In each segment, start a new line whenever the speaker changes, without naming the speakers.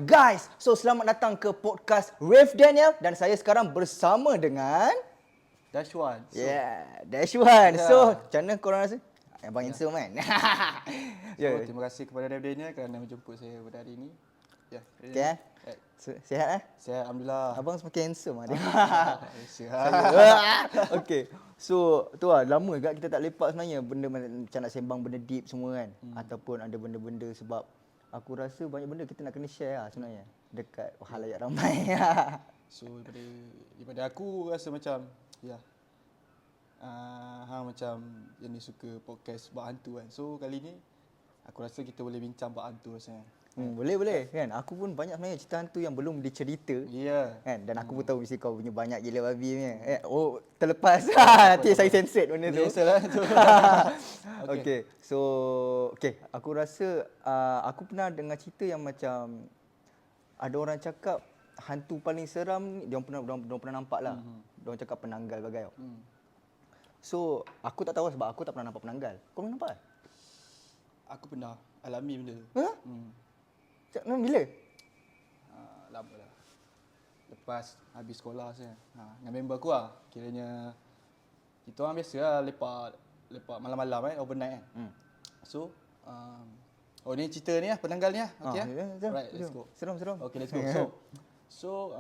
Guys, so selamat datang ke podcast Rave Daniel dan saya sekarang bersama dengan
Dashwan.
Dashwan.
Yeah.
So, macam mana korang rasa? Abang handsome kan?
Terima kasih kepada Rev Daniel kerana menjemput saya pada hari ini. Ya.
Okay. Sihat eh?
Sihat, alhamdulillah.
Abang semakin handsome ada.
Sihat.
Okay. So, tu lah, lama juga kita tak lepak sebenarnya benda macam nak sembang benda deep semua kan. Ataupun ada benda-benda sebab aku rasa banyak benda kita nak kena share lah sebenarnya dekat halayak ramai.
So daripada aku rasa macam hang macam yang ni suka podcast bab hantu kan. So kali ni aku rasa kita boleh bincang bab hantu rasanya.
Boleh kan. Aku pun banyak sebenarnya cerita hantu yang belum dicerita.
Ya.
Kan, dan aku pun tahu mesti kau punya banyak gila babi punya. Terlepas. Nanti saya censored benda tu.
Biasalah tu.
Okay. So, aku rasa aku pernah dengar cerita yang macam ada orang cakap hantu paling seram ni dia pernah nampak lah. Dia orang cakap penanggal bagai tau. So, aku tak tahu sebab aku tak pernah nampak penanggal. Kau pernah nampak?
Aku pernah alami benda tu.
Ha? Bila?
Lama dah. Lepas habis sekolah saya. Dengan member aku lah. Kiranya kita orang biasa lah lepak malam-malam overnight kan. So, ni cerita ni lah, penanggal ni lah. Okay right, let's go.
Seram.
Okay, let's go. So,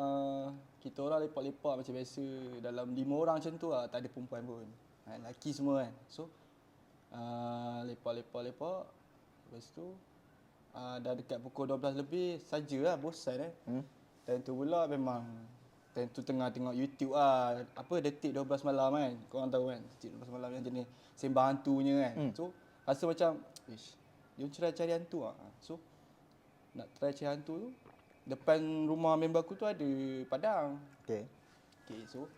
kita orang lepak-lepak macam biasa. Dalam 5 orang macam tu lah, tak ada perempuan pun. Lelaki semua kan. So, lepak. Lepas tu, dah dekat pukul 12 lebih sajalah bosan Time tu pula memang time tu tengah tengok YouTube lah. Apa Detik 12 malam kan. Korang tahu kan Detik 12 malam yang jenis sembang hantunya kan. So rasa macam dia cari hantu lah. So nak try cari hantu tu depan rumah member aku tu ada padang. Okay, so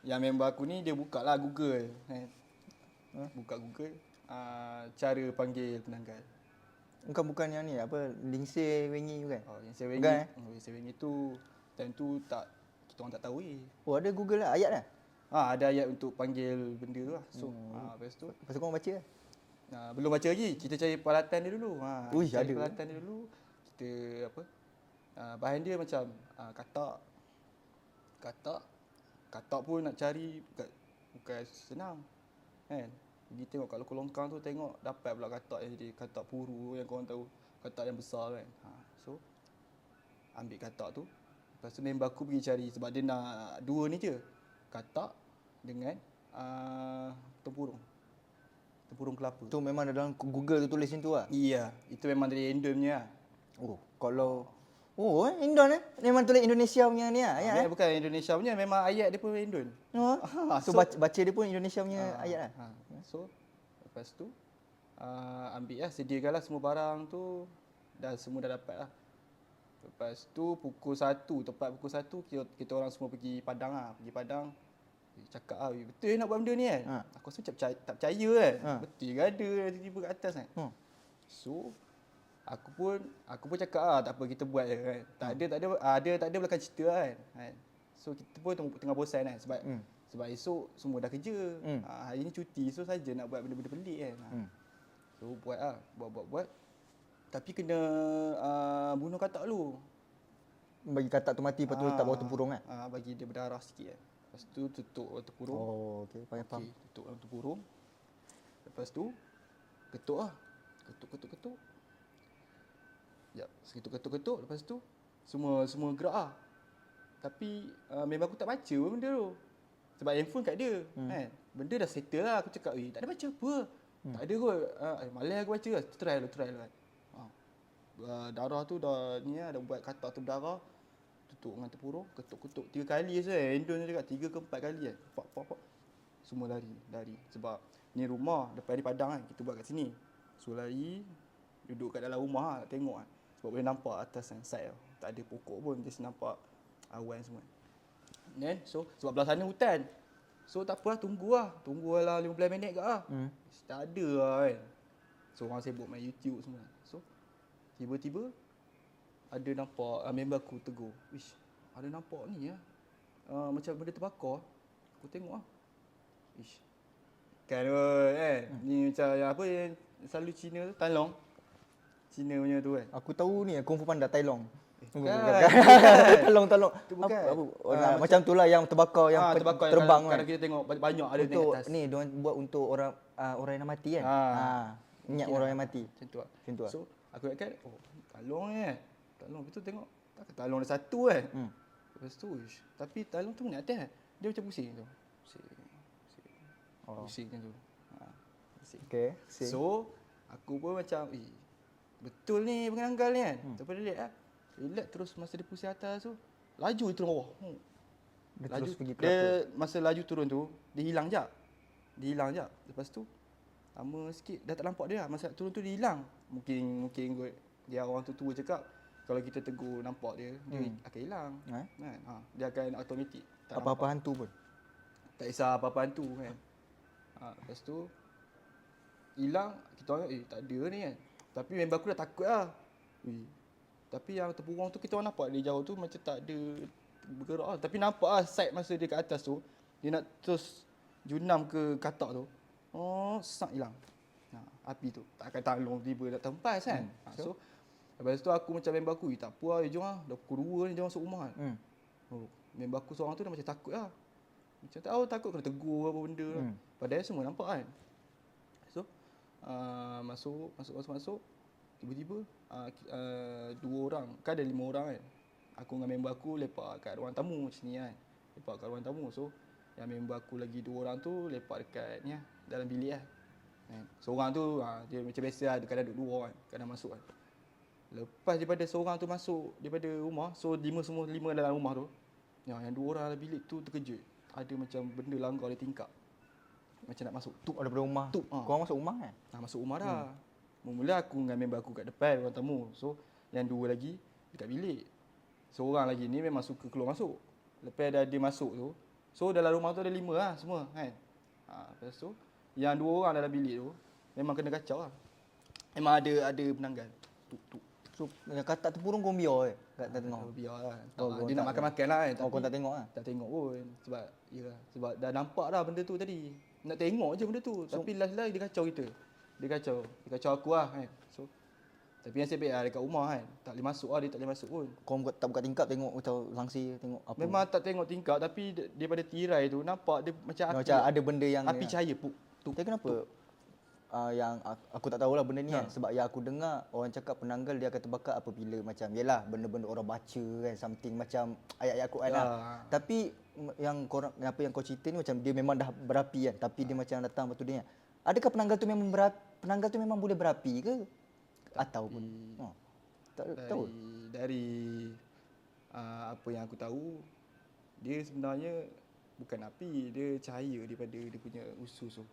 yang member aku ni dia buka lah Google kan. Buka Google cara panggil penanggal.
Bukan yang ni apa Lingsir Wengi bukan?
Lingsir Wengi.
Bukan,
Lingsir Wengi tu time tu kita orang tak tahu
ada Google lah ayat lah.
Ada ayat untuk panggil benda tu lah. So lepas tu
kau baca lah.
Belum baca lagi. Kita cari peralatan dia dulu.
Ada
peralatan dia dulu. Kita bahan dia macam katak pun nak cari bukan senang kan. Pergi tengok kat longkang tu, tengok dapat pula katak yang jadi katak puru yang korang tahu, katak yang besar kan. So ambil katak tu. Lepas tu member aku pergi cari sebab dia nak 2 ni je. Katak dengan tempurung kelapa.
Tu memang dalam Google tu tulis macam tu lah.
Iya, itu memang dari Indon punya lah.
Indon memang tulis Indonesia punya ni lah ayat.
Bukan Indonesia punya, memang ayat dia pun Indon.
So baca dia pun Indonesia punya ayat lah.
So lepas tu ambil lah, sediakanlah semua barang tu. Dah semua dah dapat lah. Lepas tu tepat pukul 1 kita orang semua pergi padang lah. Pergi padang. Cakap betul nak buat benda ni kan. Aku rasa macam tak percaya kan. Betul ke ada tiba-tiba kat atas kan. So aku pun cakap tak apa kita buat je kan. Tak ada belakang cerita kan. So kita pun tengah bosan kan sebab esok semua dah kerja. Hari ni cuti, so saja nak buat benda-benda pelik kan. So buat lah, buat. Tapi kena bunuh katak dulu.
Bagi katak tu mati, lepas tu letak bawah tempurung kan?
Bagi dia berdarah sikit kan. Lepas tu tutup tempurung.
Faham.
Tutup tempurung. Lepas tu ketuk lah. Ketuk. Ketuk. Lepas tu semua gerak lah. Tapi memang aku tak baca pun benda tu. Sebab handphone kat dia kan. Benda dah settle lah. Aku cakap tak ada baca apa. Tak ada kot. Malas aku baca lah. Try dulu kan. Darah tu dah buat katak tu berdarah. Tutup dengan tempurung. Ketuk 3 kali je. Handphone tu cakap 3 ke 4 kali kan. Pak. Semua lari. Sebab ni rumah depan di padang kan. Kita buat kat sini. So lari. Duduk kat dalam rumah lah. Tengok kan. Sebab boleh nampak atas kan side. Tak ada pokok pun. Just nampak awan semua. So sebab belah sana hutan. So tak apa lah, tunggu lah 15 minit ke lah. Tak ada lah kan. So orang sibuk main YouTube semua. So tiba-tiba ada nampak member aku tegur. Ada nampak ni macam benda terbakar. Aku tengok lah. Kan ni macam yang apa yang selalu Cina tu, Tan Long. Cina punya tu kan.
Aku tahu ni Kung Fu Panda Tailong.
Bukan.
Tolong.
Itu bukan.
Macam tu lah yang terbakar yang
terbakar yang
terbang
kadang kita tengok banyak ada naik
untuk
atas.
ni diorang buat untuk orang yang dah mati kan. Minyak
Mungkin
orang
lah.
yang mati.
Macam tu lah.
Macam tu lah.
So aku ingatkan talong ni kan. Talong betul tengok. Tak talong ada satu kan. Lepas tu tapi talong tu naik atas. Dia macam pusing tu. Pusing macam tu. Pusing.
Okey.
So aku pun macam betul ni penanggal ni kan. Lepas relax lah. Relax terus masa dia pusing atas tu laju dia turun bawah.
Dia
Laju
terus pergi ke
dia masa laju turun tu dia hilang jap. Lepas tu lama sikit dah tak nampak dia lah. Masa turun tu dia hilang. Mungkin kot dia orang tua cakap kalau kita tegur nampak dia akan hilang. Kan? Dia akan automatik.
Apa-apa hantu pun.
Tak kisah apa-apa hantu kan. Lepas tu hilang kita orang tak ada ni kan. Tapi member aku dah takut lah. Tapi yang terpurung tu kita orang nampak dia jauh tu macam tak ada bergerak lah. Tapi nampak lah side masa dia kat atas tu dia nak terus junam ke katak tu. Sak hilang. Api tu tak akan tolong tiba nak tempas kan. So lepas tu aku macam member aku, tak apa lah, jom lah. Dah pukul 2 ni, jom masuk rumah kan. Member aku seorang tu dah macam takut lah. Macam takut kena tegur apa benda lah. Padahal semua nampak kan. So, masuk. Tiba-tiba, 2 orang, kan ada 5 orang kan. Aku dengan member aku lepak kat ruang tamu macam ni kan. Lepak kat ruang tamu. So, yang member aku lagi 2 orang tu lepak dekat ni lah, dalam bilik lah. Seorang tu, dia macam biasa lah, kadang duduk 2 kan, kadang masuk kan. Lepas daripada seorang tu masuk daripada rumah, so 5 dalam rumah tu. Yang 2 orang dalam bilik tu terkejut. Ada macam benda langgar di tingkap. Macam nak masuk.
Daripada rumah. Korang masuk rumah kan?
Masuk rumah dah. Mula aku dengan member aku kat depan ruang tamu. So yang 2 lagi dekat bilik. Seorang lagi ni memang suka keluar masuk. Lepas dia masuk tu, so dalam rumah tu ada 5 lah semua kan. Lepas tu yang 2 orang dalam bilik tu memang kena kacau lah. Memang ada penanggal. Tuk.
So yang katak terpurung kau biar kat tengok.
Biar lah. Dia nak makan-makan lah kan.
Kau tak tengok lah?
Tak tengok pun. Sebab dah nampak dah benda tu tadi. Nak tengok je benda tu. Tapi last-last dia kacau kita. Dia kacau aku lah kan. So tapi yang baik lah dekat rumah kan. Tak boleh masuk lah, dia tak boleh masuk pun.
Kau tak buka tingkap tengok macam langsir tengok apa?
Memang tak tengok tingkap tapi daripada tirai tu nampak dia macam api.
Macam ada benda yang
api cahaya
Tapi kenapa? Yang aku tak tahulah benda ni kan. Sebab yang aku dengar orang cakap penanggal dia akan terbakar apabila macam yalah benda-benda orang baca kan, something macam ayat-ayat Quran lah. Tapi yang apa yang kau cerita ni macam dia memang dah berapi kan, tapi dia macam datang batu dia. Adakah penanggal tu memang boleh berapi ke? Ataupun tak tahu.
Dari apa yang aku tahu, dia sebenarnya bukan api, dia cahaya daripada dia punya usus tu.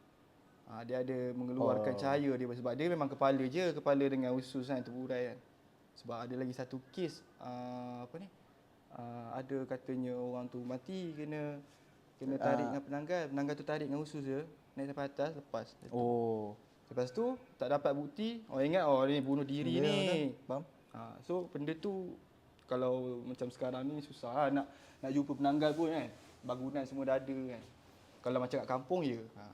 Dia ada mengeluarkan cahaya dia sebab dia memang kepala dengan usus kan terburai kan. Sebab ada lagi satu kes ada katanya orang tu mati kena tarik dengan penanggal tu tarik dengan usus dia naik sampai atas lepas. Lepas tu tak dapat bukti, orang ingat ni bunuh diri ni.
Faham?
So benda tu kalau macam sekarang ni susah lah nak jumpa penanggal pun kan. Bangunan semua dah ada kan. Kalau macam kat kampung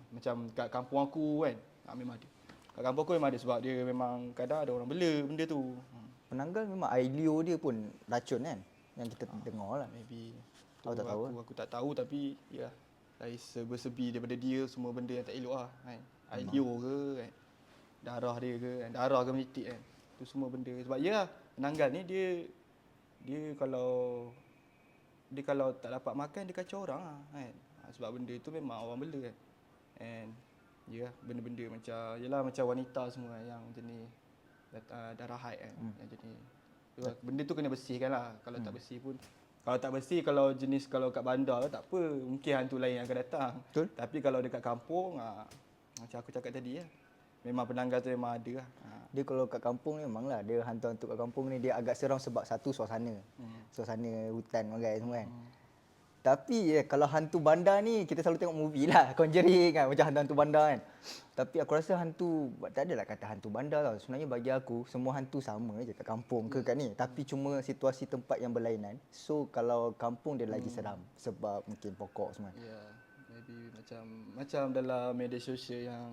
macam kat kampung aku kan, memang ada. Kat kampung aku memang ada sebab dia memang kadang ada orang bela benda tu.
Penanggal memang ailio dia pun racun kan yang kita dengar lah.
Maybe
Aku tak tahu.
Aku tak tahu tapi ya dari serba-serbi daripada dia semua benda yang tak elok lah kan. Ailio ke kan. Darah dia ke kan. Darah ke menitik kan. Tu semua benda sebab penanggal ni dia kalau tak dapat makan dia kacau orang lah kan. Sebab benda tu memang orang bela kan. And benda-benda macam wanita semua yang jenis darah haid kan. Yang jenis benda tu kena bersihkan lah. Kalau tak bersih pun kalau kat bandar tak apa, mungkin hantu lain yang akan datang.
Betul.
Tapi kalau dekat kampung macam aku cakap tadi memang penanggal tu memang ada lah.
Dia kalau kat kampung ni memanglah dia hantu-hantu kat kampung ni dia agak seram sebab satu suasana. Suasana hutan bagai semua kan. Tapi kalau hantu bandar ni kita selalu tengok movie lah, Conjuring kan, macam hantu-hantu bandar kan. Tapi aku rasa tak adalah kata hantu bandar tau. Sebenarnya bagi aku semua hantu sama je kat kampung ke kat ni. Tapi cuma situasi tempat yang berlainan. So kalau kampung dia lagi seram sebab mungkin pokok semua.
Maybe macam dalam media sosial yang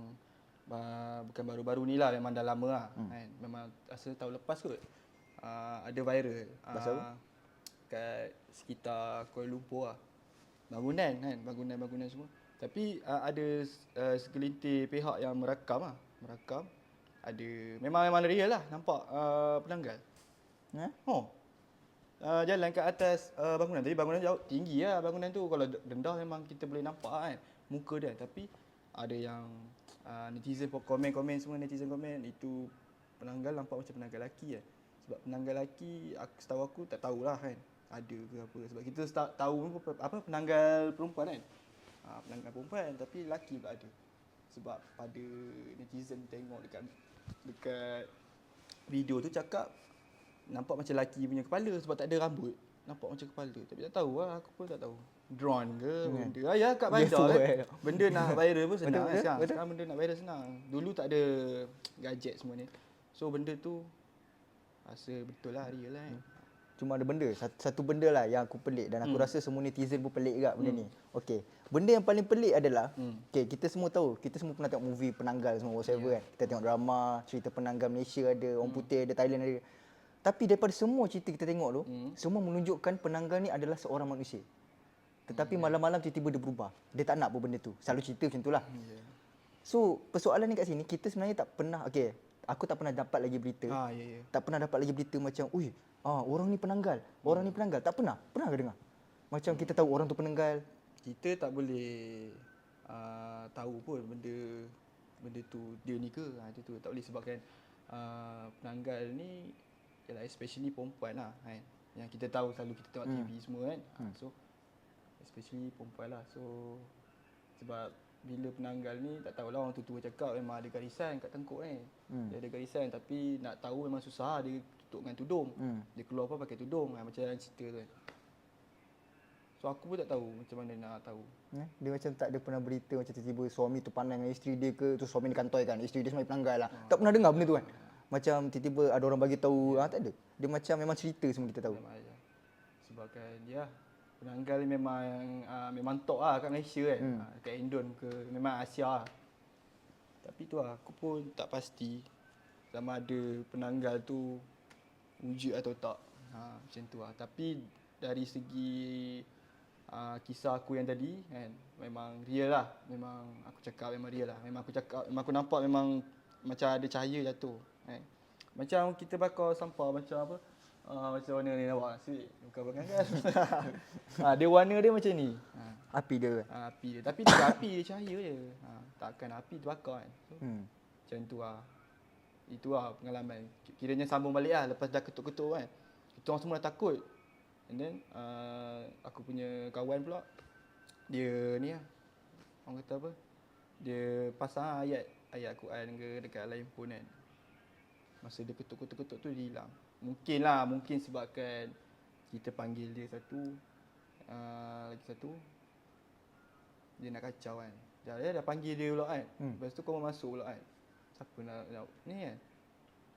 bukan baru-baru ni lah, memang dah lama lah. Kan? Memang rasa tahun lepas kot ada viral.
Pasal apa?
Kat sekitar Kuala Lumpur lah. Bangunan kan, bangunan semua. Tapi ada segelintir pihak yang merakam lah. Merakam. Memang real lah nampak penanggal. Oh. Jalan kat atas bangunan. Tapi bangunan jauh tinggi lah bangunan tu. Kalau rendah memang kita boleh nampak kan muka dia. Tapi ada yang netizen komen semua, netizen komen itu penanggal nampak macam penanggal lelaki kan. Sebab penanggal lelaki setahu aku tak tahulah kan ada ke apa. Sebab kita tahu apa penanggal perempuan kan. Penanggal perempuan tapi lelaki pula ada. Sebab pada netizen tengok dekat video tu cakap nampak macam lelaki punya kepala sebab tak ada rambut. Nampak macam kepala. Tapi tak tahu lah, aku pun tak tahu. Drone ke benda. Ya kat bandar kan. Benda nak viral pun senang kan sekarang. Sekarang benda nak viral senang. Dulu tak ada gadget semua ni. So benda tu rasa betul lah, real lah kan.
Cuma ada benda, satu benda lah yang aku pelik dan aku rasa semua netizen pun pelik juga benda ni. Okey, benda yang paling pelik adalah okey, kita semua tahu, kita semua pernah tengok movie penanggal semua whatever kan. Kita tengok drama, cerita penanggal Malaysia ada, orang putih ada, Thailand ada. Tapi daripada semua cerita kita tengok tu, semua menunjukkan penanggal ni adalah seorang manusia. Tetapi malam-malam tiba-tiba dia berubah. Dia tak nak apa benda tu. Selalu cerita macam itulah. So, persoalan ni kat sini, kita sebenarnya tak pernah, okey, aku tak pernah dapat lagi berita. Tak pernah dapat lagi berita macam, ui, orang ni penanggal. Orang ni penanggal. Tak pernah. Pernah ke dengar? Macam kita tahu orang tu penanggal.
Kita tak boleh tahu pun benda tu dia ni ke. Itu tu tak boleh sebabkan penanggal ni ialah especially perempuan lah kan. Yang kita tahu selalu kita tengok TV semua kan. So especially perempuan lah. So sebab bila penanggal ni tak tahulah, orang tua cakap memang ada garisan kat tengkuk ni. Dia ada garisan tapi nak tahu memang susah. Dia tutup dengan tudung. Dia keluar apa pakai tudung macam dalam cerita tu kan. So aku pun tak tahu macam mana nak tahu.
Dia macam tak ada pernah berita macam tiba-tiba suami tu pandang dengan isteri dia ke, tu suami dia kantoikan, isteri dia sebenarnya penanggal lah. Tak pernah dengar benda tu kan. Macam tiba-tiba ada orang bagi tahu, tak ada. Dia macam memang cerita semua kita tahu.
Sebabkan dia penanggal ni memang top lah kat Malaysia kan. Kat Indon ke memang Asia lah. Tapi tu lah, aku pun tak pasti sama ada penanggal tu wujud atau tak. Macam tu lah. Tapi dari segi kisah aku yang tadi kan, memang real lah. Memang aku cakap memang real lah. Memang aku nampak memang macam ada cahaya jatuh kan. Macam kita bakar sampah macam apa, macam warna ni nampak asyik. Bukan penanggal. Dia warna dia macam ni.
Api dia.
Api dia. Tapi dia api dia cahaya je. Takkan api terbakar kan. So, macam tu lah. Itu lah pengalaman. Kiranya sambung balik lah lepas dah ketuk-ketuk kan. Kita orang semua dah takut. And then aku punya kawan pula, dia ni lah, orang kata apa, dia pasang ayat Quran ke dekat line phone kan. Masa dia ketuk-ketuk tu dia hilang. Mungkin sebabkan kita panggil dia satu, lagi satu dia nak kacau kan. Dia dah panggil dia pula kan. Lepas tu kau masuk pula kan. Siapa nak ni kan.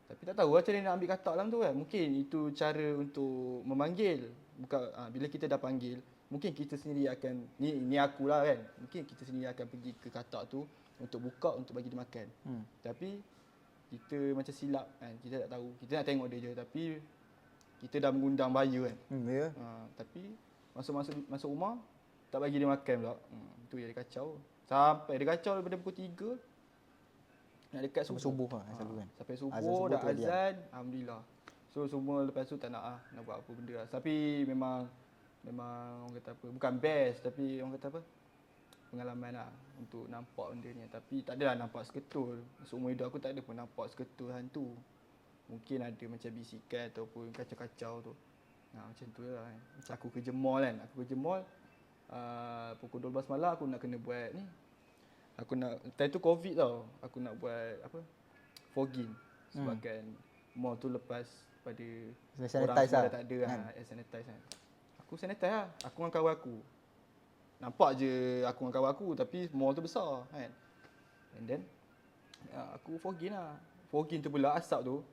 Tapi tak tahu macam mana nak ambil katak dalam tu kan. Mungkin itu cara untuk memanggil. Bukan bila kita dah panggil, mungkin kita sendiri akan ni akulah kan. Mungkin kita sendiri akan pergi ke katak tu untuk buka untuk bagi dia makan. Tapi kita macam silap kan. Kita tak tahu. Kita nak tengok dia je tapi kita dah mengundang bahaya kan. Tapi masuk rumah tak bagi dia makan pula. Itu yang dia kacau. Sampai dia kacau daripada pukul 3 nak dekat
subuh lah selalu kan.
Sampai subuh dah azan, alhamdulillah. So semua lepas tu tak nak buat apa benda lah. Tapi memang orang kata apa, bukan best tapi orang kata apa, pengalaman lah untuk nampak benda ni. Tapi tak adalah nampak seketul. Seumur hidup aku tak ada pun nampak seketul hantu. Mungkin ada macam bisikan ataupun kacau-kacau tu. Macam tu lah kan. Macam aku kerja mall kan. Aku kerja mall pukul 12 malam aku nak kena buat ni. Aku nak, time tu Covid tau. Aku nak buat apa, fogging. Sebabkan mall tu lepas pada orang semua dah tak ada sanitize kan. Aku sanitize lah. Aku dengan kawan aku. Nampak je aku dengan kawan aku tapi mall tu besar kan. And then aku fogging lah. Fogging tu pula asap tu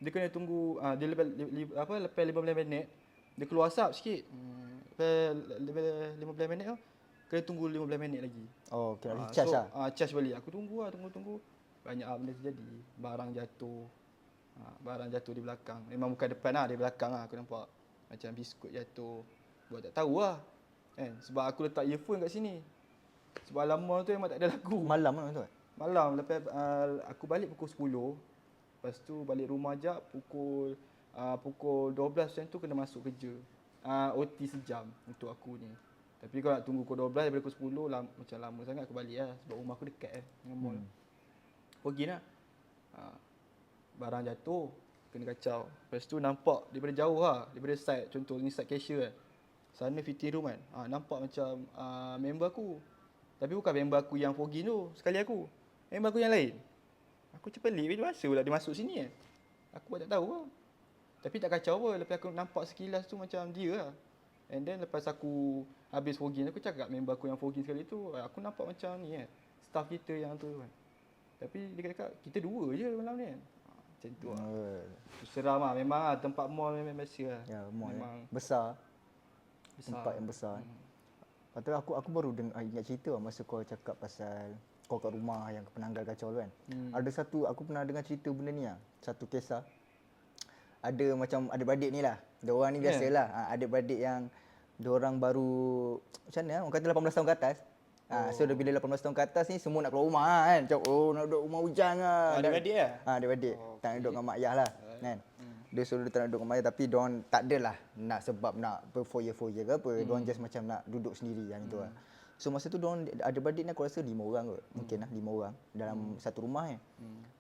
dia kena tunggu dia lepas 15 minit dia keluar asap sikit. Lepas 15 minit tu kena tunggu 15 minit lagi.
Oh, kena recharge lah.
Charge balik. Aku tunggu. banyak benda terjadi. Barang jatuh. Barang jatuh di belakang. Memang bukan depan lah, di belakang lah aku nampak. Macam biskut jatuh. Buat tak tahu lah. Kan? Sebab aku letak earphone kat sini. Sebab lama tu memang tak ada lagu.
Malam kan tu?
Malam lepas aku balik pukul 10. Lepas tu balik rumah jap pukul 12 macam tu kena masuk kerja. OT sejam untuk aku ni. Tapi kalau nak tunggu pukul 12 daripada pukul 10 macam lama sangat aku balik lah. Sebab rumah aku dekat dengan mall. Pergi lah. Barang jatuh, kena kacau. Lepas tu nampak daripada jauh lah. Daripada side, contoh ni side cashier kan. Sana fitting room kan. Nampak macam member aku. Tapi bukan member aku yang fogging tu, sekali aku. Member aku yang lain. Aku macam pelik, bila masa pula dia masuk sini kan. Aku pun tak tahu lah. Tapi tak kacau apa, lepas aku nampak sekilas tu macam dia lah. And then lepas aku habis fogging, aku cakap member aku yang fogging sekali tu, aku nampak macam ni kan. Staff kita yang tu kan. Tapi dia kata, kita dua je malam ni kan. Macam tu lah. Seram lah, memang lah tempat mall memang biasa lah.
Ya, mall
memang
besar.
besar.
Tempat yang besar. Lepas tu aku baru ingat cerita lah masa kau cakap pasal kau kat rumah yang penanggal kacau tu kan. Ada satu, aku pernah dengar cerita benda ni lah. Satu kisah. Ada macam adik-beradik ni lah. Diorang ni biasalah. Adik-beradik yang diorang baru, macam mana orang kata 18 tahun ke atas. So bila 18 tahun ke atas ni semua nak keluar rumah kan. Macam nak duduk rumah hujan lah.
Adik-beradik lah?
Adik-beradik. Tak nak duduk dengan mak ayah lah. Kan. Dia suruh dia tak nak duduk dengan mak ayah tapi diorang tak adalah nak sebab nak berfoya-foya ke apa. Diorang just macam nak duduk sendiri yang itu lah. So masa tu diorang adik-beradik ni aku rasa 5 orang kot. Mungkin lah 5 orang dalam satu rumah kan.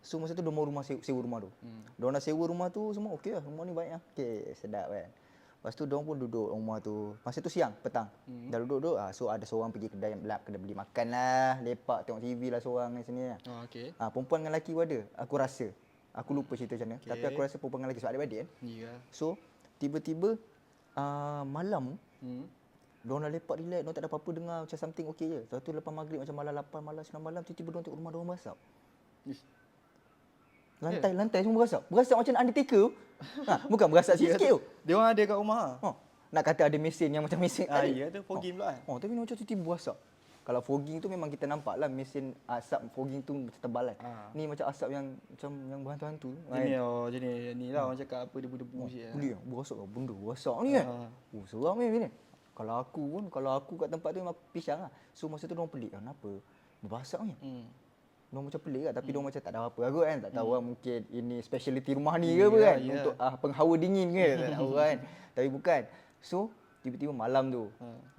So masa tu diorang rumah sewa rumah tu. Diorang dah sewa rumah tu semua okey lah. Rumah ni baik lah. Okey, sedap kan. Lepas tu diorang pun duduk rumah tu. Masa tu siang, petang. Dah duduk-duduk. So ada seorang pergi kedai beli makan lah. Lepak tengok TV lah seorang ni sini lah.
Okey.
Perempuan dengan lelaki pun ada. Aku rasa. Aku lupa cerita macam mana. Tapi aku rasa perempuan dengan lelaki sebab adik-beradik kan.
Ya.
So tiba-tiba malam diorang dah lepak relax, diorang tak ada apa-apa dengar macam something okey je. Lepas tu lepas maghrib macam malam 8, malam 9 malam tiba-tiba diorang tengok rumah diorang berasap. Lantai semua berasap. Berasap macam Undertaker. Bukan berasap sikit tu.
Dia orang ada kat rumah.
Nak kata ada mesin yang macam mesin tadi.
Ya tu fogging pula kan.
Tapi macam tiba-tiba berasap. Kalau fogging tu memang kita nampak lah mesin asap fogging tu macam tebal kan. Ni macam asap yang macam yang berhantu-hantu.
Jenis ni lah orang cakap apa debu-debu je.
Benda berasap lah. Benda berasap ni kan. Seram ni. Kalau aku kat tempat tu memang aku pisang lah. So masa tu diorang pelik. Kenapa? Berasap ni. Diorang macam pelik lah. Tapi diorang macam tak ada apa-apa kot kan. Tak tahu lah mungkin ini speciality rumah ni ke apa kan. Untuk penghawa dingin ke. Tak tahu kan. Tapi bukan. So tiba-tiba malam tu.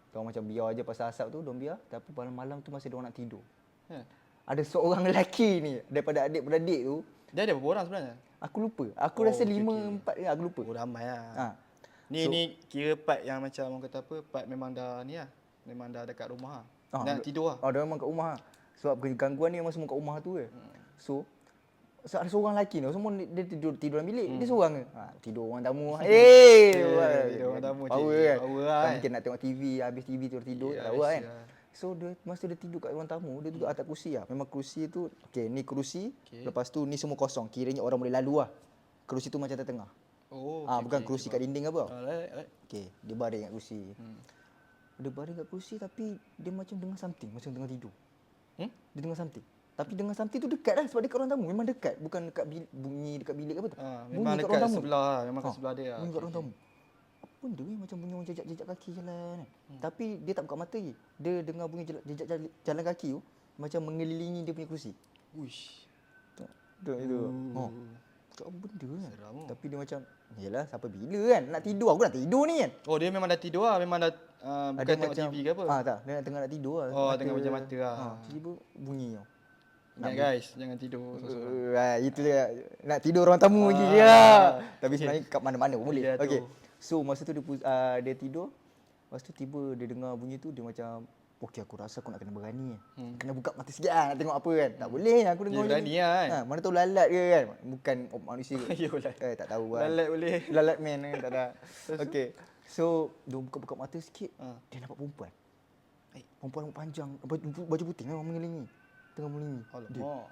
Diorang macam biar je pasal asap tu. Diorang biar. Tapi malam tu masa diorang nak tidur. Ada seorang lelaki ni. Daripada adik-beradik tu.
Dia ada berapa orang sebenarnya?
Aku lupa. Aku rasa 5, 4 aku lupa.
Ramai lah. Ni kira part yang macam orang kata apa, part memang dah ni lah. Memang dah dekat rumah lah. Nak tidur lah.
Dia memang kat rumah lah. Sebab gangguan ni memang semua kat rumah tu je. So ada seorang lelaki ni, semua dia tidur dalam bilik. Dia seorang ke? Tidur orang tamu.
Tidur orang tamu je.
Power kan?
Power lah.
Mungkin nak tengok TV, habis TV tidur, tak tahu kan? So masa dia tidur kat ruang tamu, dia duduk atas kerusi lah. Memang kerusi tu, ni kerusi. Lepas tu ni semua kosong. Kiranya orang boleh lalu lah. Kerusi tu macam tengah. Bukan kerusi kat dinding ke apa. Dia baring kat kerusi. Dia baring kat kerusi tapi dia macam dengar something, macam tengah tidur. Dia dengar something. Tapi dengar something tu dekat lah sebab dekat ruang tamu. Memang dekat. Bukan dekat bunyi dekat bilik ke apa tu.
Memang
bunyi
dekat ruang tamu. Sebelah lah. Memang kat sebelah dia lah.
Bunyi kat ruang tamu. Apa benda ni? Macam bunyi orang jejak kaki jalan. Tapi dia tak buka mata lagi. Dia dengar bunyi jejak jalan kaki tu macam mengelilingi dia punya kerusi.
Uish.
Itu. Apa benda kan?
Seram.
Tapi dia macam, yelah sampai bila kan? Nak tidur. Aku nak tidur ni kan?
Dia memang dah tidur lah. Memang dah bukan tengok
macam,
TV ke apa?
Tak. Dia nak tengah nak tidur lah.
Tengah macam mata lah.
Tiba-tiba bunyi tau.
Ingat guys, jangan tidur.
Itu dia. Nak tidur ruang tamu lagi ya. Tapi sebenarnya kat mana-mana pun boleh. Okey. So masa tu dia tidur. Lepas tu tiba dia dengar bunyi tu dia macam okey aku rasa aku nak kena berani. Kena buka mata sikit nak tengok apa kan. Tak boleh aku dengar
berani lah kan.
Mana tahu lalat ke kan. Bukan manusia ke.
Yolah.
Tak tahu kan.
Lalat boleh.
Lalat man kan tak ada. Okey. So dia buka mata sikit dia nampak perempuan. Perempuan rambut panjang, baju putih memang mengelilingi. Tengah mengelilingi.
Alamak.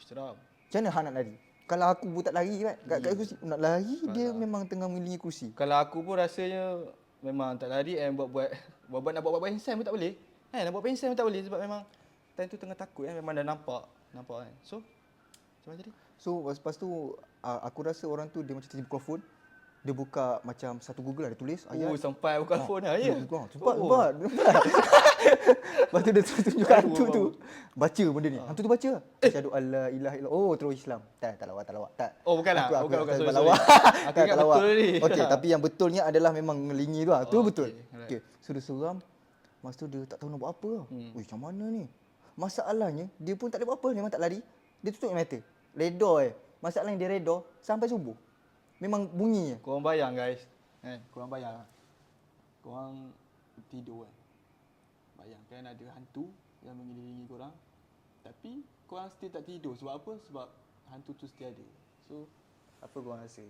Seram.
Macam mana hang nak lari? Kalau aku pun tak lari kan. Kat kerusi nak lari dia memang tengah mengelilingi kerusi.
Kalau aku pun rasanya memang tak lari buat nak buat handstand pun tak boleh. Nak buat handstand pun tak boleh sebab memang time tu tengah takut kan. Memang dah nampak kan. So Sebelum tadi.
So lepas tu aku rasa orang tu dia macam tiba keluar phone. Dia buka macam satu Google dia tulis ayat.
Sampai buka phone lah ya.
Cepat. Lepas tu dia terus tunjuk hantu tu. Baca benda ni. Hantu tu baca. Asyhadu alla ilaha illallah. Oh, terus Islam. Tak lawak. Tak.
Oh, bukan lah.
Aku
Bukan. Sorry.
lawak.
Aku ingat betul ni.
Okey, tapi yang betulnya adalah memang ngelingi tu lah. Tu betul.
Okey,
Okey, so dia seram. Lepas tu dia tak tahu nak buat apa. Macam mana ni? Masalahnya dia pun tak boleh buat apa. Memang tak lari. Dia tutup mata. Redor Masalahnya dia redor sampai subuh. Memang bunyi.
Korang bayang guys. Korang bayang. Korang tidur kan. Bayangkan ada hantu yang mengelilingi korang. Tapi korang still tak tidur. Sebab apa? Sebab hantu tu still ada. So, apa korang rasa?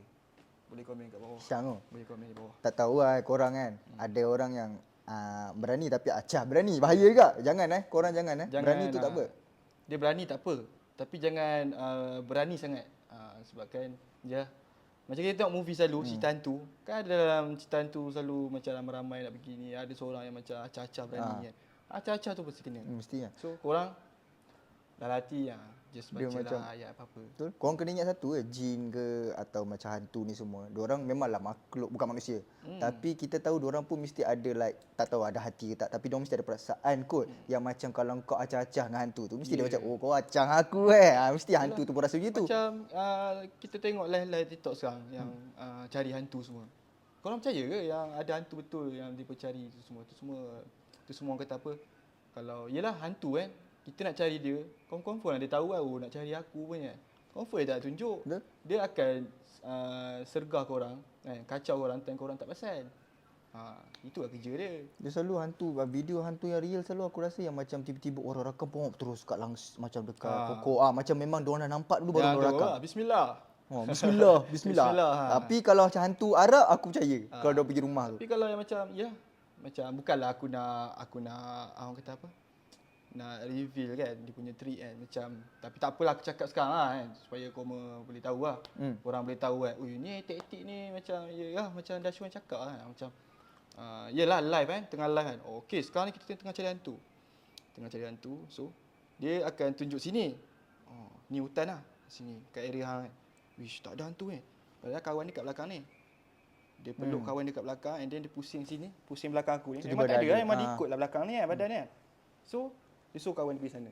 Boleh komen kat bawah.
Syang tu.
Boleh komen di bawah.
Tak tahu lah korang kan. Ada orang yang berani tapi acah berani. Bahaya juga. Jangan korang jangan. Berani tu tak apa.
Dia berani tak apa. Tapi jangan berani sangat. Sebabkan macam kita tengok movie selalu, cerita hantu. Kan ada dalam cerita hantu selalu macam ramai-ramai nak pergi ni. Ada seorang yang macam acah-acah berani kan. Acah-acah tu mesti kena.
Mestinya.
So korang dalam hati just
Dia
baca
macam-
lah ayat apa-apa.
Betul? Korang kena ingat satu jin ke atau macam hantu ni semua. Diorang memanglah makhluk bukan manusia. Tapi kita tahu diorang pun mesti ada like tak tahu ada hati ke tak, tapi diorang mesti ada perasaan kot. Yang macam kalau kau acah-acah dengan hantu tu mesti dia macam oh kau acah aku mesti hantu tu pun rasa begitu.
Macam kita tengok live TikTok sekarang yang cari hantu semua. Korang percaya ke yang ada hantu betul yang dia cari tu semua? Tu semua orang kata apa? Kalau yelah hantu kan, kita nak cari dia, confirm lah dia tahu oh nak cari aku punya. Confirm dia tak tunjuk.
Betul?
Dia akan sergah korang, kacau korang, time korang tak pasal. Itulah kerja dia.
Dia selalu hantu, video hantu yang real selalu aku rasa yang macam tiba-tiba orang rakam pun terus kat macam dekat pokok. Macam memang diorang dah nampak dulu baru diorang rakam.
Bismillah.
Bismillah.
Bismillah,
Tapi kalau macam hantu Arab aku percaya kalau dia pergi rumah tu.
Tapi kalau yang macam macam bukanlah aku nak orang kata apa? Nak reveal kan dia punya trick kan macam, tapi tak apalah aku cakap sekarang lah kan supaya kau boleh tahu lah. Orang boleh tahu kan. Ni taktik ni macam macam Dashwan cakap lah macam yelah live kan, tengah live kan. Okey, sekarang ni kita tengah cari hantu. So dia akan tunjuk sini. Ni hutan lah. Sini kat area hang kan. Wish tak ada hantu Padahal kawan dia kat belakang ni. Dia peluk kawan dia kat belakang and then dia pusing sini, pusing belakang aku ni. Memang tak ada kan, memang dia ikutlah belakang ni badan ni kan. So dia suruh kawan dia pergi sana.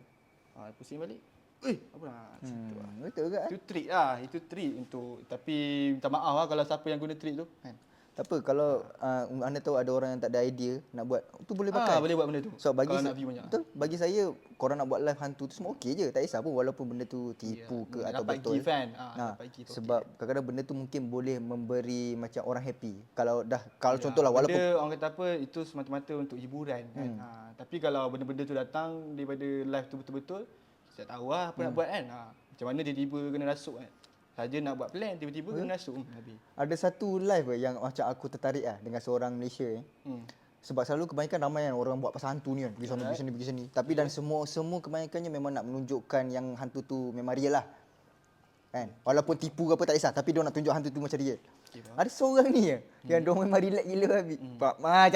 Pusing balik. Apa lah situ lah.
Betul ke?
Itu trik lah, itu trik untuk, tapi minta maaf lah kalau siapa yang guna trik tu kan.
Tak apa kalau anda tahu ada orang yang tak ada idea nak buat tu boleh pakai.
Boleh buat benda tu.
So bagi
kalau nak view banyak.
betul, bagi saya korang nak buat live hantu tu semua okey je, tak kisah pun walaupun benda tu tipu ke atau
dapat
betul.
gift kan. Dapat gift.
Sebab kadang-kadang benda tu mungkin boleh memberi macam orang happy. Kalau contohlah walaupun
benda orang kata apa itu semata-mata untuk hiburan kan. Tapi kalau benda-benda tu datang daripada live tu betul-betul, saya tahu lah apa nak buat kan. Macam mana dia tiba kena rasuk kan. Saja nak buat plan tiba-tiba kena rasuk habis.
ada satu live yang macam aku tertarik dengan seorang Malaysia Sebab selalu kebanyakan ramai kan orang buat pasal hantu ni kan. Pergi sana, pergi sini. Tapi dan semua kebanyakannya memang nak menunjukkan yang hantu tu memang real lah. Kan? Walaupun tipu ke apa tak kisah, tapi dia nak tunjuk hantu tu macam real. Ada seorang ni yang dia memang relax gila habis.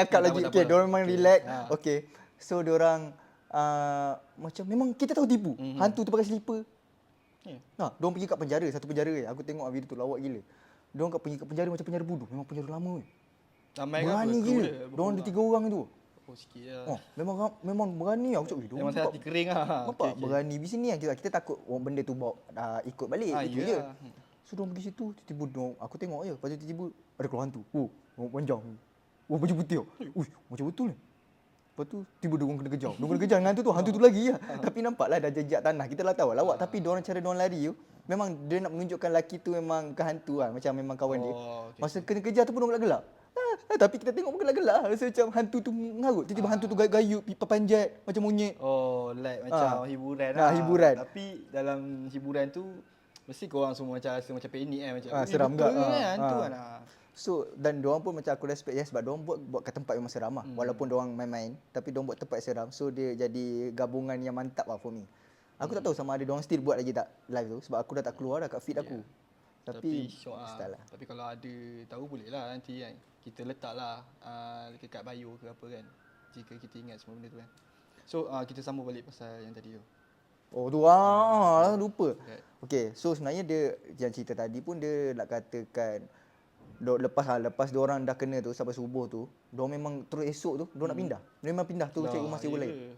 Cakap lagi. Okey, dia memang relax. Okey. So dia orang macam memang kita tahu tipu. Hantu tu pakai slipper. Diorang pergi kat penjara, satu penjara aku tengok video tu lawak gila. Diorang pergi kat penjara macam penjara bunuh, memang penjara lama
Ramai
berani gila. Diorang ada 3 orang tu.
Sikit lah.
Memang berani aku cakap.
Memang saya hati kering lah.
Nampak berani di sini yang kita takut benda tu bawa ikut balik itu je. So diorang pergi situ, tiba-tiba aku tengok je, lepas tu tiba-tiba ada keluar hantu. Rambut panjang. Baju putih. Macam betul ni. Lepas tu tiba diorang kena kejar. Diorang kena kejar dengan hantu tu lagi lah. Tapi nampaklah dah jejak tanah. Kita lah tahu lawak. Tapi cara diorang lari tu, memang dia nak menunjukkan lelaki tu memang ke hantu lah. Macam memang kawan dia. Masa kena kejar tu pun diorang gelak-gelak. Tapi kita tengok pun gelak-gelak. Rasa macam hantu tu mengarut. Tiba-tiba hantu tu gayut, pipa panjat macam monyet.
Like macam hiburan lah.
Hiburan.
Tapi dalam hiburan tu mesti korang semua macam rasa macam panik kan. Macam
seram
betul
tak?
kan hantu kan.
So dan diorang pun macam aku respect sebab diorang buat kat tempat memang seram lah. Walaupun diorang main-main tapi diorang buat tempat seram. So dia jadi gabungan yang mantap lah for me. Aku tak tahu sama ada diorang still buat lagi tak live tu sebab aku dah tak keluar dah kat feed aku. Tapi
style lah. Tapi kalau ada tahu boleh lah nanti kan. Kita letak lah dekat bio ke apa kan. Jika kita ingat semua benda tu kan. So kita sambung balik pasal yang tadi tu.
Oh tu lupa. Okey, so sebenarnya dia yang cerita tadi pun dia nak katakan lepas dia orang dah kena tu sampai subuh tu, dia memang terus esok tu dia nak pindah. Dia memang pindah tu cari rumah sewa lain.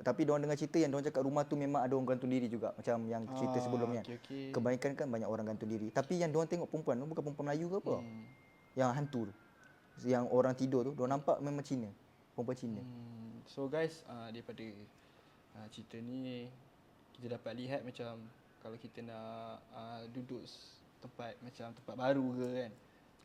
Tapi diorang dengar cerita yang diorang cakap rumah tu memang ada orang gantung diri juga macam yang cerita sebelum ni.
Okay.
Kebanyakan kan banyak orang gantung diri. Tapi yang diorang tengok perempuan tu bukan perempuan Melayu ke apa. Yang hantu tu. Yang orang tidur tu diorang nampak memang Cina. Perempuan Cina.
So guys, daripada cerita ni kita dapat lihat macam kalau kita nak duduk tempat baru ke kan.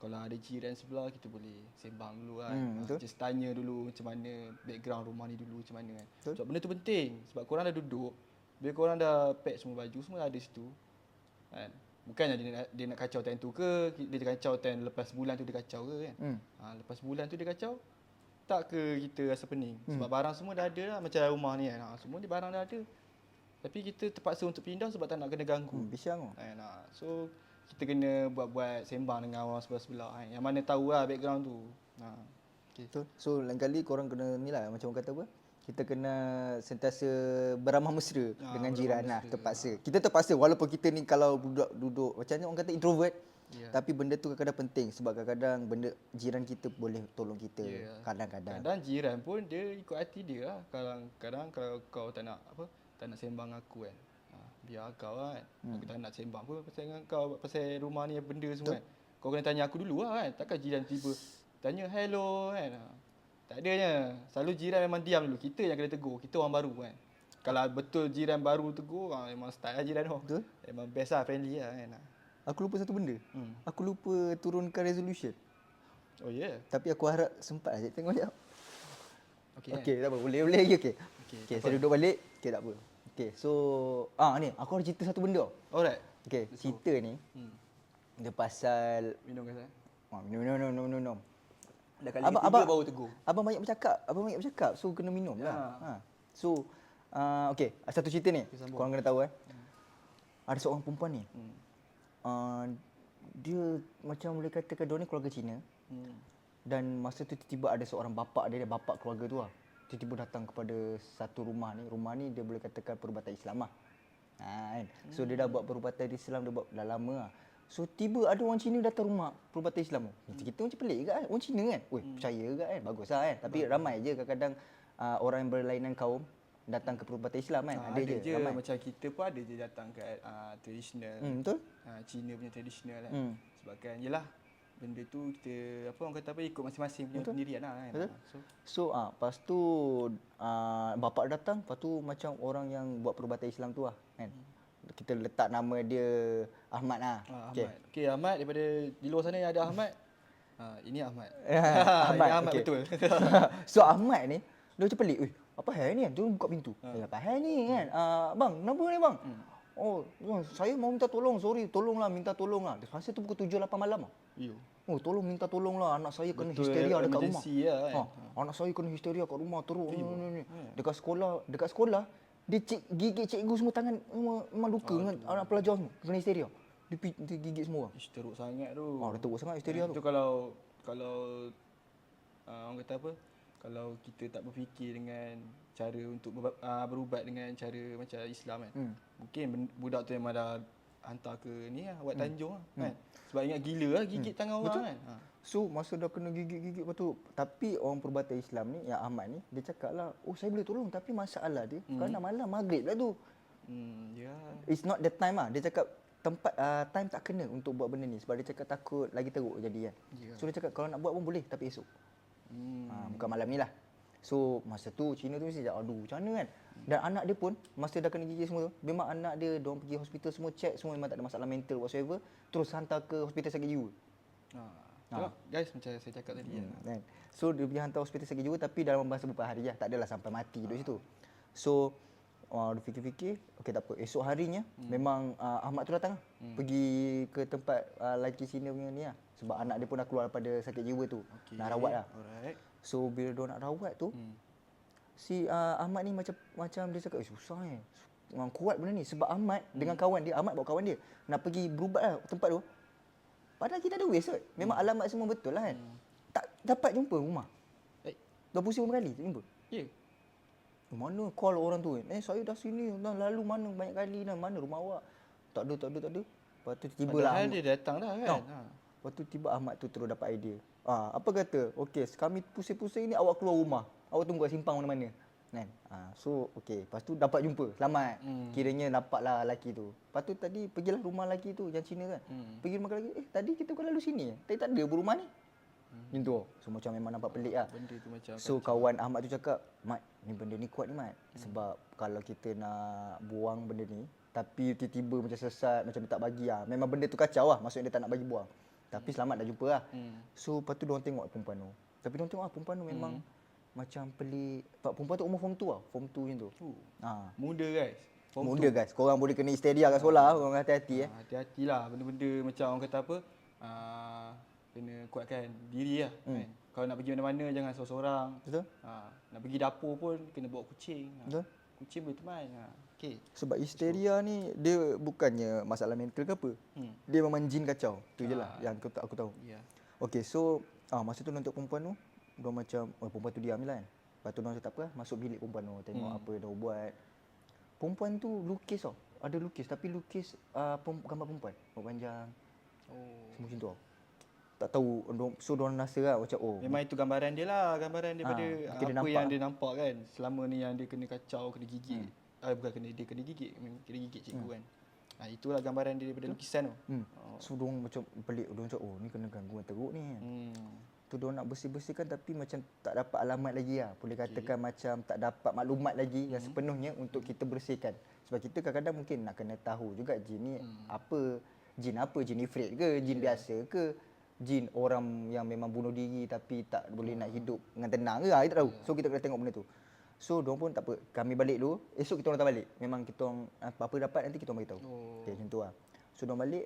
Kalau ada jiran sebelah kita boleh sembang dulu kan. Just tanya dulu macam mana background rumah ni dulu macam mana kan. Sebab benda tu penting. Sebab korang dah duduk, bila korang dah pack semua baju semua ada situ. Kan. Bukannya dia nak kacau time tu ke, dia kacau time lepas bulan tu dia kacau ke kan. Lepas bulan tu dia kacau, tak ke kita rasa pening. Sebab barang semua dah ada lah macam rumah ni kan. Semua ni barang dah ada. Tapi kita terpaksa untuk pindah sebab tak nak kena ganggu.
Bisyang.
So kita kena buat sembang dengan orang sebelah-sebelah kan. Yang mana tahu lah background tu.
Okay. So lain kali korang kena ni lah macam orang kata apa? Kita kena sentiasa beramah mesra dengan jiran lah terpaksa. Kita terpaksa walaupun kita ni kalau duduk macam ni orang kata introvert. Tapi benda tu kadang-kadang penting sebab kadang-kadang benda jiran kita boleh tolong kita kadang-kadang.
Kadang jiran pun dia ikut hati dia lah. Kadang-kadang kalau kau tak nak sembang aku kan. Biar kau kan. Aku tak nak sembang pun pasal dengan kau pasal rumah ni benda semua kan. Kau kena tanya aku dulu lah kan. Takkan jiran tiba tanya hello kan. Tak adanya. Selalu jiran memang diam dulu. Kita yang kena tegur. Kita orang baru kan. Kalau betul jiran baru tegur, memang style lah jiran tu. Betul. Memang best lah, friendly lah kan.
Aku lupa satu benda. Aku lupa turunkan resolution.
Oh ya? Yeah.
Tapi aku harap sempat lah. Tengok sekejap.
Okay,
tak apa. Boleh lagi. Okay, saya duduk balik. Okay, tak apa. Okay, so ni aku ada cerita satu benda.
Alright.
Okay, cerita ni dia pasal
minum kan saya?
Minum.
Dah kali ketiga baru tegur.
Abang banyak bercakap. So kena minum lah. So okay, satu cerita ni. Korang kena tahu ada seorang perempuan ni. Dia macam boleh katakan dia ni keluarga Cina. Dan masa tu tiba-tiba ada seorang bapa keluarga tu lah. Tiba-tiba datang kepada satu rumah ni dia boleh katakan perubatan Islam lah. Kan? So dia dah buat perubatan Islam dah lama lah. So tiba ada orang Cina datang rumah perubatan Islam tu. Kita macam pelik juga kan. Orang Cina kan. Percaya juga kan. Bagus lah kan. Tapi ramai je kadang-kadang orang yang berlainan kaum datang ke perubatan Islam kan.
Ada je ramai. Macam kita pun ada je datang kat tradisional.
Betul.
Cina punya tradisional kan. Sebabkan yelah benda tu kita ikut masing-masing punya pendirian lah kan.
So lepas tu bapa datang, lepas tu macam orang yang buat perubatan Islam tu lah kan. Kita letak nama dia Ahmad lah.
Okey, Ahmad daripada di luar sana yang ada Ahmad. Ini Ahmad.
Ahmad,
ini Ahmad betul.
So Ahmad ni dia macam pelik. Apa hal ni kan? Dia buka pintu. Apa hal ni kan? Bang, kenapa ni bang? Oh, saya mau minta tolong. Sorry, tolonglah, minta tolonglah. Rasa tu pukul 7-8 malam lah. Tolong minta tolonglah, anak saya kena histeria dekat rumah. Kan? Anak saya kena histeria kat rumah teruk. Dekat sekolah dia gigit cikgu semua tangan memang luka dengan anak pelajar semua kena histeria. Dia gigit semua.
Teruk sangat tu.
Dia teruk sangat histeria tu.
Itu kalau orang kata apa? Kalau kita tak berfikir dengan cara untuk berubat dengan cara macam Islam kan. Mungkin budak tu memang dah hantar ke ni lah, buat Tanjung lah kan. Sebab ingat gila lah gigit tangan orang kan.
So masa dah kena gigit lepas tu, tapi orang perubatan Islam ni yang Ahmad ni dia cakap lah, saya boleh tolong tapi masalah dia kerana malam maghrib lah tu. It's not the time lah. Dia cakap tempat time tak kena untuk buat benda ni sebab dia cakap takut lagi teruk jadi kan. So dia cakap kalau nak buat pun boleh tapi esok. Bukan malam ni lah. So masa tu Cina tu mesti cakap aduh macam mana kan. Dan anak dia pun masa dah kena gigit semua tu, memang anak dia diorang pergi hospital semua check semua memang tak ada masalah mental whatsoever, terus hantar ke hospital sakit jiwa.
Guys macam saya cakap tadi kan.
So dia pergi hantar hospital sakit jiwa tapi dalam masa beberapa hari lah, tak adalah sampai mati duduk situ. So dia fikir-fikir, okey tak apa, esok harinya memang Ahmad tu datang pergi ke tempat lelaki Cina punya ni lah. Sebab anak dia pun dah keluar daripada sakit jiwa tu, nak rawat lah. So bila dia nak rawat tu, si Ahmad ni macam dia cakap susah memang kuat benda ni. Sebab Ahmad dengan kawan dia, Ahmad bawa kawan dia nak pergi berubat lah tempat tu. Padahal kita ada waste kot. Memang alamat semua betul lah kan. Tak dapat jumpa rumah. Dah pusing berapa kali tak jumpa. Mana call orang tu kan? Saya dah sini, dah lalu mana banyak kali dah. Mana rumah awak? Tak ada. Lepas tu tibalah
Padahal
Ahmad.
dia datang dah kan.
Lepas tu tiba Ahmad tu terus dapat idea. Apa kata? Okey, kami pusing-pusing ni awak keluar rumah. Awak tunggu kat simpang mana-mana. Kan? So okey, lepas tu dapat jumpa. Selamat. Kiranya dapatlah lelaki tu. Lepas tu tadi pergilah rumah lelaki tu yang Cina kan. Pergi rumah lelaki, tadi kita bukan lalu sini. Tadi tak ada pun rumah ni. Macam tu. So macam memang nampak pelik lah.
Benda tu macam
So kawan Ahmad tu cakap, Mat, ni benda ni kuat ni Mat. Sebab kalau kita nak buang benda ni, tapi tiba-tiba macam sesat, macam dia tak bagi memang benda tu kacau lah. Maksudnya dia tak nak bagi buang. Tapi selamat dah jumpa lah. So lepas tu diorang tengok perempuan tu. Tapi diorang tengok perempuan tu memang macam pelik. Perempuan tu umur form 2 lah. Form 2 macam tu.
muda guys. Form
Muda guys. Korang boleh kena histeria kat sekolah. Korang hati-hati
Hati-hatilah benda-benda macam orang kata apa? Kena kuatkan diri lah kan. Kalau nak pergi mana-mana jangan seorang-seorang.
Betul?
Nak pergi dapur pun kena bawa kucing.
Betul?
Kucing boleh teman. Okey.
Sebab histeria ni dia bukannya masalah mental ke apa. Dia memang jin kacau. Tu je lah yang aku tahu.
Ya.
Okay, so masa tu untuk perempuan tu, dia macam, perempuan tu diam je lah kan. Lepas tu dia tak apa lah, masuk bilik perempuan tu, tengok apa dia buat. Perempuan tu lukis tau. Ada lukis, tapi lukis gambar perempuan. Rambut panjang. Semua macam tu tau. Tak tahu, so diorang rasa lah macam
Memang itu gambaran dia lah, gambaran daripada
dia
apa
nampak
yang dia nampak kan. Selama ni yang dia kena kacau, kena gigit. Bukan dia kena gigit, kena gigit cikgu kan. Itulah gambaran dia daripada lukisan tu.
So diorang macam pelik, diorang macam ni kena gangguan teruk ni kan. Tu diorang nak bersih-bersihkan tapi macam tak dapat alamat lagi lah. Boleh katakan macam tak dapat maklumat lagi yang sepenuhnya untuk kita bersihkan. Sebab kita kadang-kadang mungkin nak kena tahu juga jin ni apa. Jin apa? Jin ifrit ke? Jin biasa ke? Jin orang yang memang bunuh diri tapi tak boleh nak hidup dengan tenang ke? Kita tak tahu. So kita kena tengok benda tu. So diorang pun tak apa. Kami balik dulu. Esok kita orang tak balik. Memang kita orang apa-apa dapat nanti kita orang beritahu. Okay, macam tu lah. So diorang balik.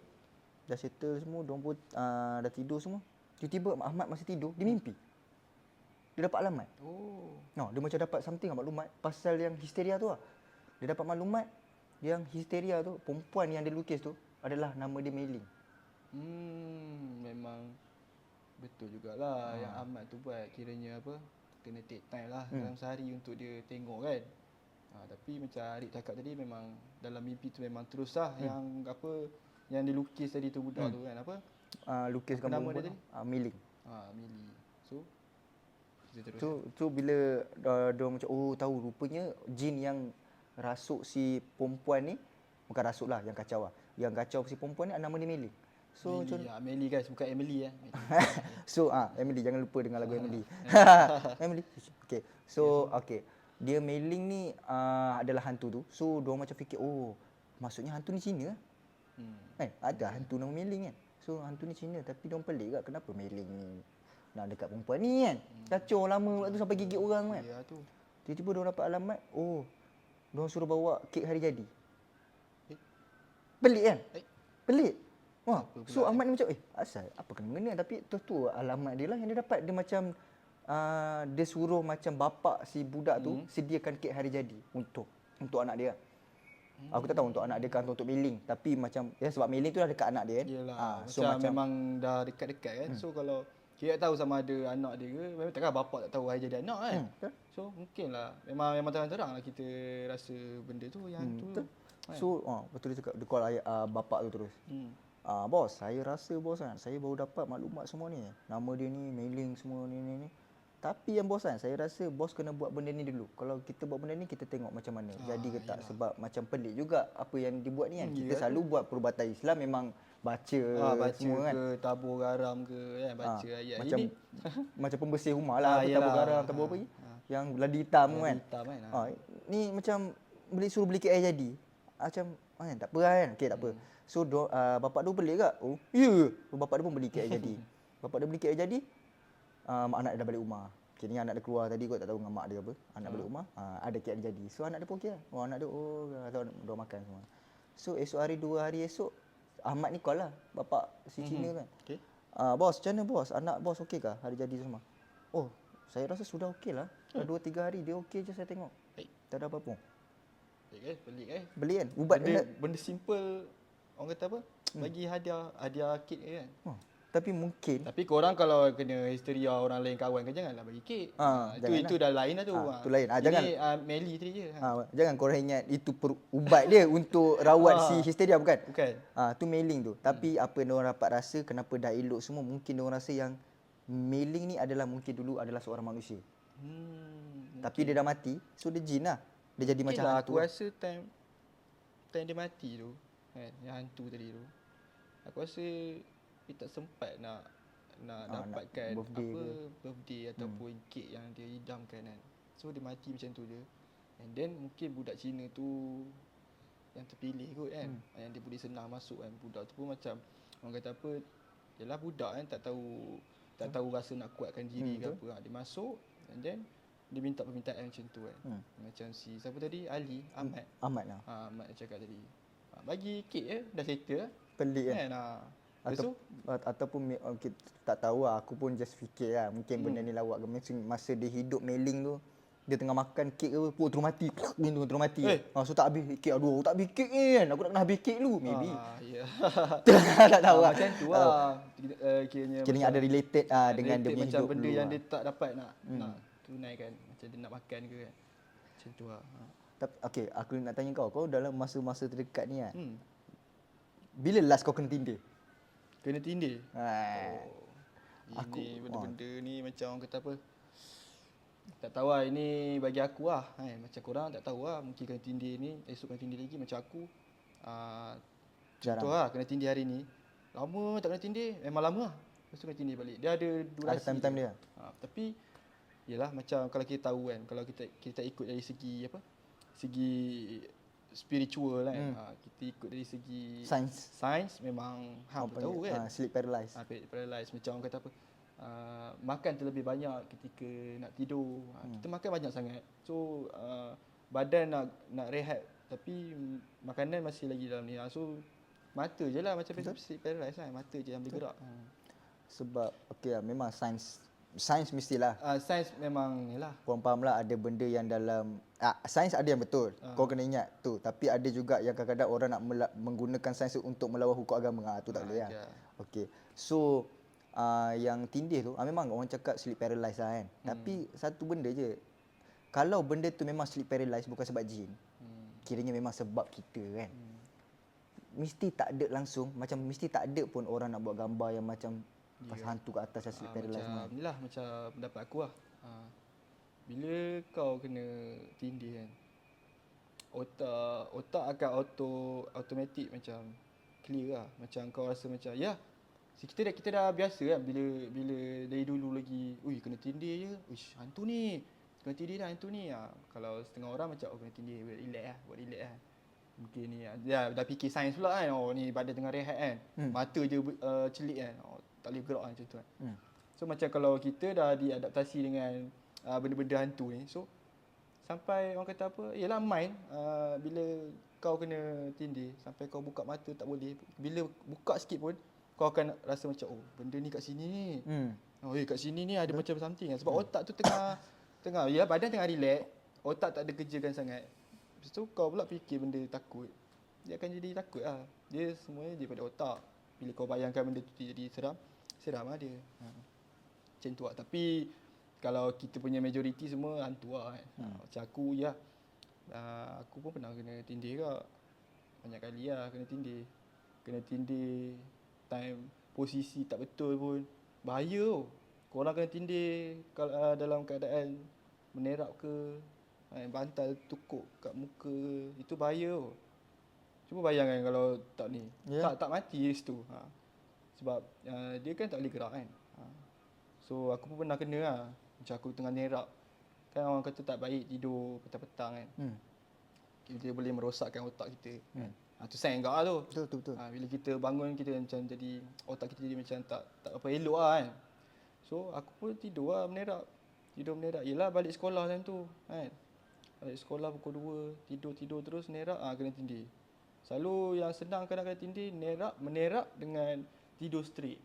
Dah settle semua. Diorang pun dah tidur semua. Tiba-tiba Ahmad masih tidur. Dia mimpi. Dia dapat alamat. Dia macam dapat something maklumat pasal yang histeria tu lah. Dia dapat maklumat yang histeria tu, perempuan yang dia lukis tu adalah nama dia Mei Ling.
Memang betul jugalah yang Ahmad tu buat. Kiranya apa, kena take time lah dalam sehari untuk dia tengok kan. Tapi macam Arik cakap tadi, memang dalam mimpi tu memang terus lah yang apa yang dia lukis tadi tu budak tu kan. Apa?
Lukis
Apa
gambar
nama dia
perempuan
tadi?
Mei Ling.
Mili. So kita terus.
So bila dia macam tahu rupanya jin yang rasuk si perempuan ni, bukan rasuk lah, yang kacau lah. Yang kacau si perempuan ni nama dia Mei Ling. So
Meli guys, bukan Emily
So Emily, jangan lupa dengan lagu Emily. Emily. Okay. So okay. Dia Mei Ling ni adalah hantu tu. So diorang macam fikir, maksudnya hantu ni Cina lah. Ada hantu nama Mei Ling kan. So hantu ni Cina, tapi diorang pelik tak kenapa Mei Ling ni nak dekat perempuan ni kan. Kacau lama pula tu sampai gigit orang kan.
Ya tu.
Tiba-tiba diorang dapat alamat, diorang suruh bawa kek hari jadi. Pelik kan? Pelik. So Ahmad ni macam, asal apa kena-kena, tapi tu alamat dia lah yang dia dapat. Dia macam dia suruh macam bapak si budak tu sediakan kek hari jadi untuk anak dia. Aku tak tahu untuk anak dia kan untuk Mei Ling, tapi macam sebab Mei Ling tu dah dekat anak dia kan.
Yalah, so macam memang dah dekat-dekat kan. So kalau kita tak tahu sama ada anak dia ke, memang takkan bapak tak tahu hari jadi anak kan. So mungkinlah memang terang-terang lah kita rasa benda tu yang tu.
So betul dia cakap, dia call bapak tu terus. Bos, saya rasa bos kan, saya baru dapat maklumat semua ni. Nama dia ni Mei Ling semua ni. Tapi yang bos kan, saya rasa bos kena buat benda ni dulu. Kalau kita buat benda ni, kita tengok macam mana. Jadi ke tak. Sebab macam pelik juga apa yang dibuat ni kan. Kita selalu buat perubatan Islam memang baca semua kan.
Ke tabur garam ke kan, baca ayat
macam,
ini.
Macam pembersih rumah lah. Tabur garam, tabur apa lagi. Yang ladi hitam kan. Ni macam suruh beli kek air jadi. Macam tak apa kan. Okay, tak apa. So bapak tu pelik tak? Bapak dia pun beli kek air jadi. Bapak dia beli kek air jadi. Anak dia dah balik rumah. Okay, ni anak dia keluar tadi, kot tak tahu dengan mak dia apa. Anak balik rumah, ada kek dia jadi. So anak dia pun okey lah. Anak dia dia makan semua. So esok hari, 2 hari esok, Ahmad ni call lah bapak si Cina kan.
Okay.
Bos, macam mana bos? Anak bos okey kah hari jadi semua? Saya rasa sudah okey lah. Dah 2-3 hari dia okey je saya tengok. Tak ada apa-apa.
Pelik
Beli kan? Ubat
benda simple, orang kata apa? Bagi hadiah kek kan.
Tapi mungkin
Tapi korang kalau kena histeria orang lain kawan kan janganlah bagi kek. Itu dah lain lah tu.
Itu lain.
Ini
Jangan
Melly tadi je.
jangan korang ingat itu ubat dia untuk rawat si histeria, bukan?
Bukan.
Tu mailing tu. Tapi apa yang diorang dapat rasa, kenapa dah elok semua, mungkin diorang rasa yang mailing ni adalah mungkin dulu adalah seorang manusia. Tapi dia dah mati, so dia jin lah. Dia jadi macam
lah,
hantu.
aku rasa time dia mati tu kan, yang hantu tadi tu, aku rasa dia tak sempat nak dapatkan birthday ataupun kek yang dia idamkan kan. So dia mati macam tu je. And then mungkin budak Cina tu yang terpilih kot kan, yang dia boleh senang masuk kan. Budak tu pun macam orang kata apa, yalah budak kan, tak tahu rasa nak kuatkan diri ke apa. Dia masuk and then dia minta permintaan macam tu kan. Macam si siapa tadi,
Ahmad lah.
Ahmad cakap tadi, bagi kek dah settle
Pelik
kan.
Ataupun okay, tak tahu lah, aku pun just fikir lah mungkin benda ni lawak ke. Masa dia hidup mailing tu, dia tengah makan kek ke, terus mati. Terus mati. So tak habis kek. Aduh, tak habis kek ni kan. Aku nak kena habis kek dulu maybe. Tak tahu lah.
Macam tu lah.
Kiranya ada related dengan dia punya
macam
hidup
benda
dulu
yang dia tak dapat nak tunaikan. Macam dia nak makan ke kan. Macam tu lah.
Tapi okay, aku nak tanya kau dalam masa-masa terdekat ni kan, bila last kau kena tindih?
Kena tindih?
Ini
benda-benda ni macam orang kata apa, tak tahu lah, ini bagi aku lah macam korang tak tahu lah, mungkin kena tindih ni, esok kena tindih lagi. Macam aku contoh lah, kena tindih hari ni, lama tak kena tindih, memang lama lah, lepas tu kena tindih balik. Dia ada durasi,
ada time-time dia.
Tapi yelah, macam kalau kita tahu kan, kalau kita ikut dari segi apa, segi spiritual kan, kita ikut dari segi sains memang tahu kan,
sleep paralysis.
Paralysis macam orang kata apa, makan terlebih banyak ketika nak tidur. Kita makan banyak sangat, so badan nak rehat tapi makanan masih lagi dalam ni. So mata je lah macam sleep paralysis kan, mata je yang boleh gerak.
Sebab okey lah, memang sains mestilah.
Sains memang ni lah.
Korang faham lah, ada benda yang dalam sains ada yang betul. Kau kena ingat tu. Tapi ada juga yang kadang-kadang orang nak menggunakan sains untuk melawan hukum agama. Tu tak boleh lah. Okey. So yang tindih tu memang orang cakap sleep paralysis lah kan. Tapi satu benda je. Kalau benda tu memang sleep paralysis bukan sebab jin, kiranya memang sebab kita kan. Mesti tak ada langsung, macam mesti tak ada pun orang nak buat gambar yang macam pas hantu kat atas sleep paralysis.
Macam ni lah, macam pendapat aku lah. Bila kau kena tindih kan, otak akan automatik macam clear lah. Macam kau rasa macam kita dah biasa kan, bila dari dulu lagi, kena tindih je, hantu ni, kena tindih dah hantu ni. Kalau setengah orang macam kena tindih, buat relax lah. Mungkin ni dah fikir sains pula kan, ni badan tengah rehat kan, mata je celik kan, tak boleh gerak macam tu kan. So macam kalau kita dah diadaptasi dengan benda-benda hantu ni, so sampai orang kata apa, yelah mind, bila kau kena tindih sampai kau buka mata tak boleh, bila buka sikit pun kau akan rasa macam benda ni kat sini ni, kat sini ni ada macam something kan. Sebab otak tu tengah badan tengah relax, otak tak ada kerjakan sangat. Lepas tu kau pula fikir benda takut, dia akan jadi takut lah. Dia semuanya daripada otak. Bila kau bayangkan benda tu jadi seram lah dia. Macam tu lah. Tapi kalau kita punya majoriti semua hantu lah kan. Macam aku aku pun pernah kena tindih kak. Banyak kali lah kena tindih. Kena tindih time posisi tak betul pun bahaya tau. Korang kena tindih kalau dalam keadaan menerap ke, bantal tukuk kat muka, itu bahaya tau. Cuba bayangkan kalau tak ni, tak mati situ. Sebab dia kan tak boleh gerak kan. So aku pun pernah kena lah. Macam aku tengah nerap, kan orang kata tak baik tidur petang-petang kan. Dia boleh merosakkan otak kita. Tu sayang kau lah tu.
Betul.
Bila kita bangun, kita macam jadi, otak kita jadi macam tak apa elok lah kan. So aku pun tidur lah menerap. Yelah balik sekolah macam tu kan. Balik sekolah pukul 2, tidur terus nerap, kena tindih. Selalu yang senang kadang kena tindih, menerap dengan tidur straight.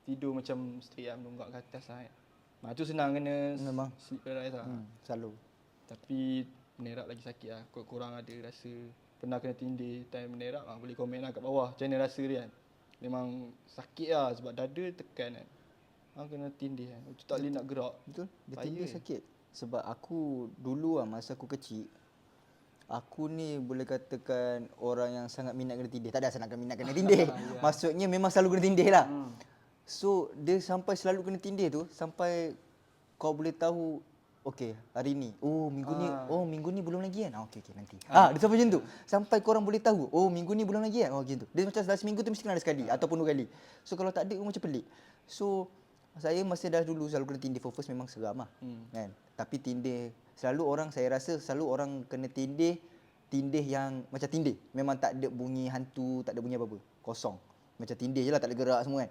Tidur macam straight lah, menunggak ke atas lah kan. Tu senang kena sleep paralysis lah.
Selalu.
Tapi menerap lagi sakit lah. Korang ada rasa pernah kena tindih time menerap, boleh komen lah kat bawah macam mana rasa dia kan. memang sakit lah sebab dada tekan kan. Kena tindih kan. Macam tak boleh nak gerak.
Betul. Dia
Bahaya
tindih
kan?
sakit. Sebab aku dulu masa aku kecil, aku ni boleh katakan orang yang sangat minat kena tindih. Tak ada saya nak minat kena tindih.
Ya.
Maksudnya memang selalu kena tindih lah.
Hmm.
So dia sampai selalu kena tindih tu sampai kau boleh tahu okey hari ni minggu ni belum lagi kan. Okey nanti. Dia sampai macam tu. Sampai korang boleh tahu minggu ni belum lagi kan. Gitu. Dia macam dalam seminggu tu mesti kena ada sekali ataupun 2 kali. So kalau tak ada macam pelik. So saya masa dah dulu selalu kena tindih first memang seram lah. Kan. Tapi tindih saya rasa selalu orang kena tindih yang macam tindih. Memang tak ada bunyi hantu, tak ada bunyi apa-apa. Kosong. Macam tindih je lah, tak ada gerak semua kan.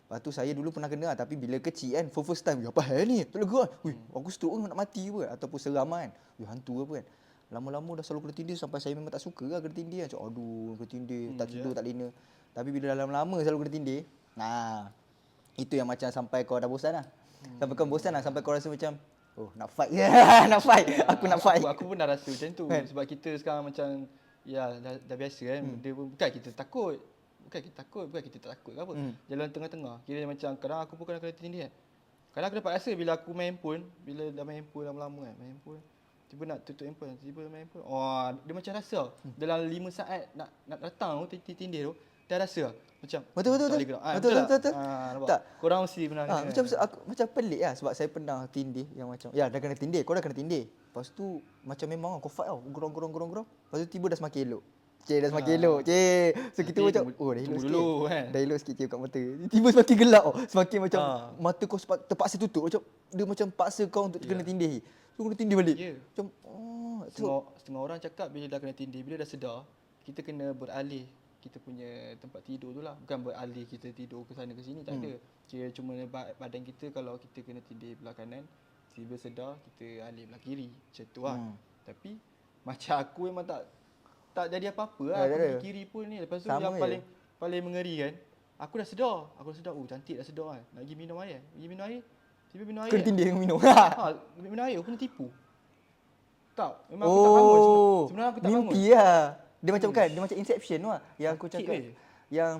Lepas tu saya dulu pernah kena tapi bila kecil kan, first time, apa hal ni? Tak boleh gerak. Aku stroke nak mati apa ataupun seram kan. Hantu apa kan. Lama-lama dah selalu kena tindih sampai saya memang tak suka lah kena tindih. Macam aduh, kena tindih, tak tidur, tak lena. Tapi bila dah lama-lama selalu kena tindih, itu yang macam sampai kau dah bosan lah. Sampai kau bosan lah, sampai kau rasa macam nak fight. Nak fight. Aku nak fight.
Aku pun dah rasa macam tu. Sebab kita sekarang macam dah biasa kan. Dia pun bukan kita takut. Bukan kita tak takut ke apa. Jalan tengah-tengah. Kira macam kadang aku pun kena tindih kan. Kadang aku dapat rasa bila aku main handphone, bila dah main handphone lama-lama kan, main handphone, tiba nak tutup handphone, tiba main handphone. Dia macam rasa dalam 5 saat nak datang tu tindih tu, dah rasa macam
Betul.
tak boleh gerak.
Betul.
Nampak?
Tak.
Korang mesti pernah kena.
Macam pelik lah sebab saya pernah tindih yang macam dah kena tindih, kau dah kena tindih. Lepas tu macam memang kau fight tau, gerong. Lepas tu tiba dah semakin elok. Dah semakin elok. So kita macam dah elok sikit.
Dulu kan.
Dah elok sikit kat mata. Tiba semakin gelap semakin macam mata kau terpaksa tutup macam dia macam paksa kau untuk kena tindih. So kena tindih balik. Macam
setengah orang cakap bila dah kena tindih, bila dah sedar, kita kena beralih kita punya tempat tidur tu lah. Bukan beralih kita tidur ke sana ke sini, tak ada. Kira cuma badan kita kalau kita kena tindih belah kanan, tiba sedar kita alih belah kiri. Macam tu lah. Tapi macam aku memang tak jadi apa-apa lah. Aku pergi kiri pun ni. Lepas tu
sama
yang paling mengeri kan, aku dah sedar. Cantik dah sedar kan. Nak pergi minum air. Tiba minum air.
kena tindih dengan minum.
Minum air aku kena tipu. Tak, memang aku tak bangun. Sebenarnya aku tak bangun.
Mimpi lah. Dia macam kan, dia macam Inception tu lah. Yang aku cakap. Yang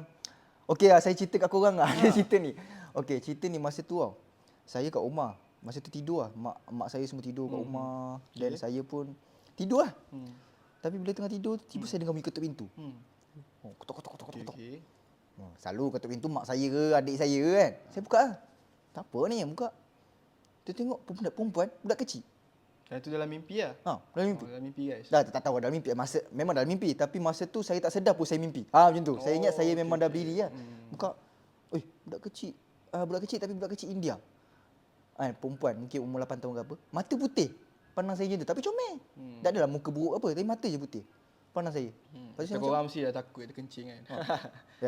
okey lah, saya cerita kat korang lah. Ada cerita ni. Okey, cerita ni masa tu tau. Saya kat rumah. Masa tu tidur lah. Mak saya semua tidur kat rumah. Dan saya pun tidur lah. Tapi bila tengah tidur, tiba saya dengar bunyi ketuk pintu. Ketuk.
Okay.
Selalu ketuk pintu mak saya ke adik saya kan. Saya buka lah. Tak apa ni yang buka. Dia tengok perempuan, budak kecil.
Dan itu dalam mimpi lah?
Dalam mimpi.
Dalam mimpi guys.
Dah tak tahu dalam mimpi. Memang dalam mimpi. Tapi masa tu saya tak sedar pun saya mimpi. Macam tu. Saya ingat saya memang dah berdiri lah. Buka. Budak kecil. Budak kecil tapi budak kecil India. Perempuan mungkin umur 8 tahun ke apa. Mata putih. Pandang saya macam tu. Tapi comel. Tak adalah muka buruk apa. Tapi mata je putih. Pandang saya.
Macam korang mesti dah takut dia kencing kan?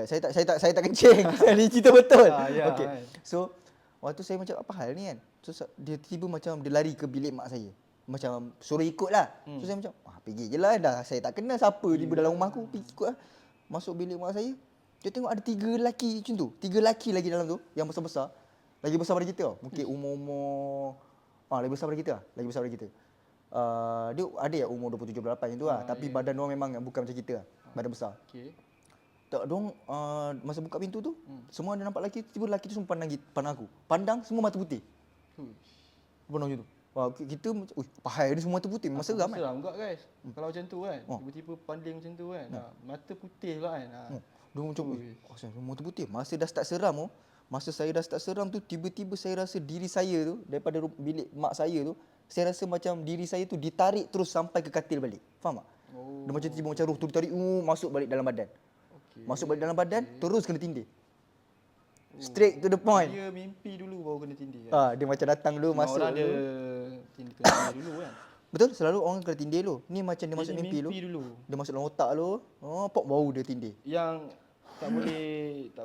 Saya tak kencing. Ini cerita betul.
Okay.
So waktu saya macam apa hal ni kan. So dia tiba macam dia lari ke bilik mak saya. Macam suruh ikut lah. So saya macam pergi je lah dah. Saya tak kenal siapa tiba dalam rumah aku. Pergi ikut lah. Masuk bilik mak saya. Dia tengok ada 3 lelaki macam tu. 3 lelaki lagi dalam tu. Yang besar-besar. Lagi besar daripada kita tau. Mungkin umur-umur lagi besar daripada kita lah. Lagi besar daripada kita. Dia ada yang umur 27-28 macam tu lah. Tapi badan diorang memang bukan macam kita lah. Badan besar.
Okay.
Tak, diorang masa buka pintu tu, semua ada nampak lelaki. Tiba lelaki tu semua pandang aku. Pandang semua mata putih. Pandang macam tu. Kita macam, pahal ni semua mata putih. Memang seram kan.
Seram juga guys. Kalau macam tu kan. Tiba-tiba pandang macam tu kan. Mata putih pula kan.
Dia macam, mata putih. Masa dah start seram tu, masa saya dah start seram tu, tiba-tiba saya rasa diri saya tu, daripada bilik mak saya tu, saya rasa macam diri saya tu ditarik terus sampai ke katil balik. Faham tak? Dia macam tiba macam roh tu ditarik, masuk balik dalam badan. Masuk balik dalam badan, terus kena tindih. Straight to the point.
Dia mimpi dulu baru kena tindih.
Dia macam datang dulu, masuk
orang
dulu.
Dia tindih dulu kan.
Betul, selalu orang kena tindih dulu. Ni macam dia masuk mimpi
dulu.
Dia masuk dalam otak dulu. Pok baru dia tindih.
Yang tak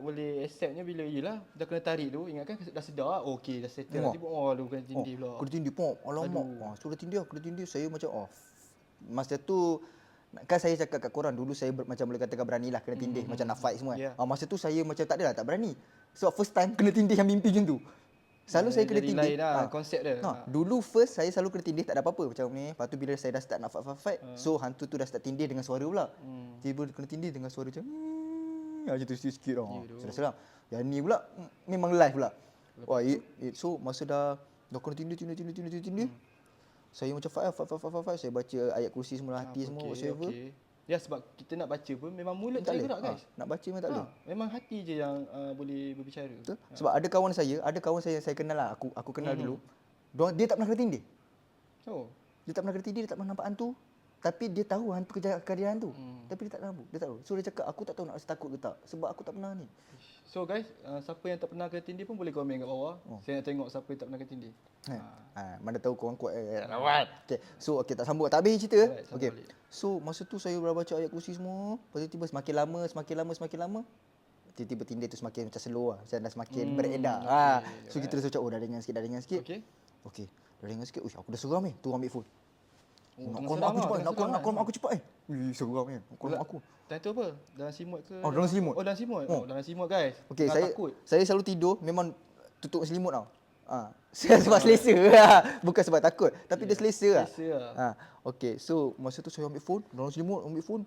boleh acceptnya bila ialah dah kena tarik tu, ingatkan dah sedar, okey dah settle. Tiba lu kena tindih pula.
Kena tindih pok. Alamak. Sudah tindih. Saya macam masa tu kan saya cakap kat korang dulu saya macam boleh katakan beranilah kena tindih macam nak fight semua. Masa tu saya macam tak adalah, tak berani. Sebab first time kena tindih yang mimpi macam tu. Selalu saya kena tindih.
Lain lah konsep dia.
Dulu first saya selalu kena tindih tak ada apa-apa macam ni. Lepas tu bila saya dah start nak fight, so hantu tu dah start tindih dengan suara pula. Tiba kena tindih dengan suara macam macam tu sikit tau.
Ya, doh.
Seram-seram. Yang ni pula memang live pula. Wah, so masa dah kena tindih. Saya macam fight. Saya baca ayat kursi semua, hati semua, whatsoever.
Okay. Ya, sebab kita nak baca pun memang mulut tak boleh gerak, guys.
Nak baca memang tak boleh.
Memang hati je yang boleh berbicara.
Betul? Sebab ada kawan saya yang saya kenal lah. Aku kenal dulu. Dia tak pernah kena tindih.
Oh.
Dia tak pernah kena tindih, dia tak pernah nampak hantu. Tapi dia tahu hantu kejadian hantu. Tapi dia tak nampak. Dia tak tahu. So dia cakap, aku tak tahu nak rasa takut ke tak. Sebab aku tak pernah ni.
So guys, siapa yang tak pernah kena tindih pun boleh komen kat bawah. Saya nak tengok siapa yang tak pernah kena tindih.
Mana tahu korang kuat. Okay. So tak sambung. Tak habis cerita.
Alright, sambung
Okay.
balik.
So masa tu saya dah baca ayat kursi semua. Lepas tu tiba semakin lama. Tiba-tiba tindih tu semakin macam slow lah. Macam dah semakin beredar. So kita rasa macam, dah dengar sikit. Okay. Dah dengar sikit. Uish, aku dah seram ni. Tu ambil phone. Nak call mak aku cepat. Seram kan. Nak call mak aku.
Time tu apa? Dalam simut ke?
Dalam selimut.
Dalam simut. Dalam simut guys.
Okay,
Takut.
saya selalu tidur memang tutup selimut tau. Sebab selesa lah. Bukan sebab takut, tapi dia selesa lah. Okay, so masa tu saya ambil phone, dalam selimut ambil phone.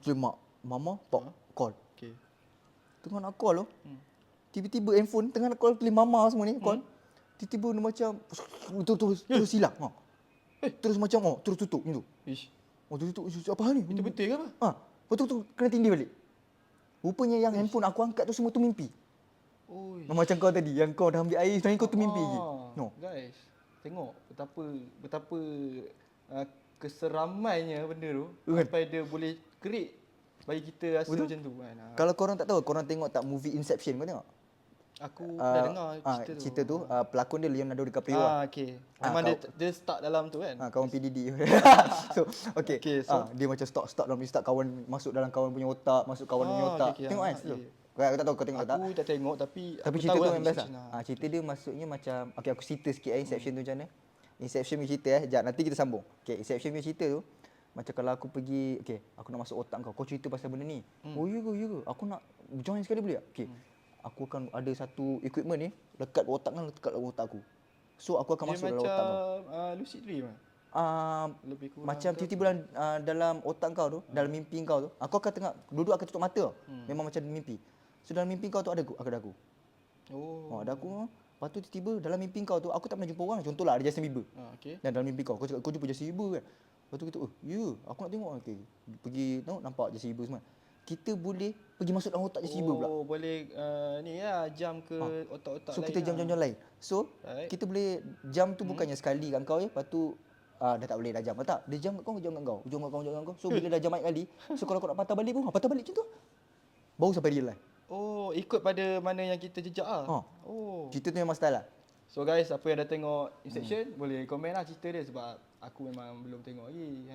So mama call.
Okay.
Tengah nak call tu. Tiba-tiba handphone tengah nak call pilih mama semua ni call. Tiba-tiba dia macam terus hilang. Terus macam terus tutup macam tu.
Ish.
Terus tutup. Apa hal ni?
Betul-betul ke apa?
Lepas tu kena tindih balik. Rupanya yang handphone aku angkat tu semua tu mimpi. Macam kau tadi, yang kau dah ambil air, sebenarnya kau tu mimpi lagi.
Guys, tengok betapa keseramannya benda tu sampai dia boleh kerik bagi kita rasa macam tu kan.
Kalau korang tak tahu, korang tengok tak movie Inception, kau tengok?
Aku dah dengar
cerita tu. Pelakon dia Leonardo DiCaprio.
Okey. Memang dia start dalam tu kan.
Kawan PDD. So, okay.
So
dia macam start dalam start kawan masuk dalam kawan punya otak, masuk kawan punya otak. Tengok kan? Aku tak tahu kau tengok tak?
Aku tak tengok tapi
cerita
tahu
tu
lah
memang best lah. Cerita dia maksudnya macam, okay, aku cerita sikit Inception tu macam mana. Inception punya cerita sekejap, nanti kita sambung. Okay, Inception punya cerita tu macam kalau aku pergi, okay, aku nak masuk otak kau cerita pasal benda ni. Oh ya ke? Aku nak join sekali boleh tak? Okay. Aku akan ada satu equipment ni lekat otak aku. So aku akan masuk dalam otak kau.
Macam lucid dream lebih kurang
macam tiba-tiba dalam otak kau tu, dalam mimpi kau tu, aku akan tengok duduk akan tutup mata. Memang macam mimpi. So dalam mimpi kau tu ada aku. Ada aku. Lepas tu tiba-tiba dalam mimpi kau tu aku tak pernah jumpa orang. Contohlah ada Justin Bieber. Dan dalam mimpi kau cakap kau jumpa Justin Bieber kan. Lepas tu kita, aku nak tengok. Okay. Pergi tengok nampak Justin Bieber semua. Kita boleh pergi masuk dalam otak Justin Bieber pula.
Boleh ni lah jam ke otak-otak lain.
So kita jam-jam lain. So kita boleh jam tu bukannya sekali kat kau lepas tu dah tak boleh dah jam. Tak, dia jam kat kau, jam kat kau. So bila dah jam banyak kali, so kalau kau nak patah balik pun, patah balik macam tu. Baru sampai real life.
Ikut pada mana yang kita jejak lah.
Cerita tu memang style lah.
So guys, siapa yang dah tengok Inception, boleh komen lah cerita dia sebab aku memang belum tengok lagi.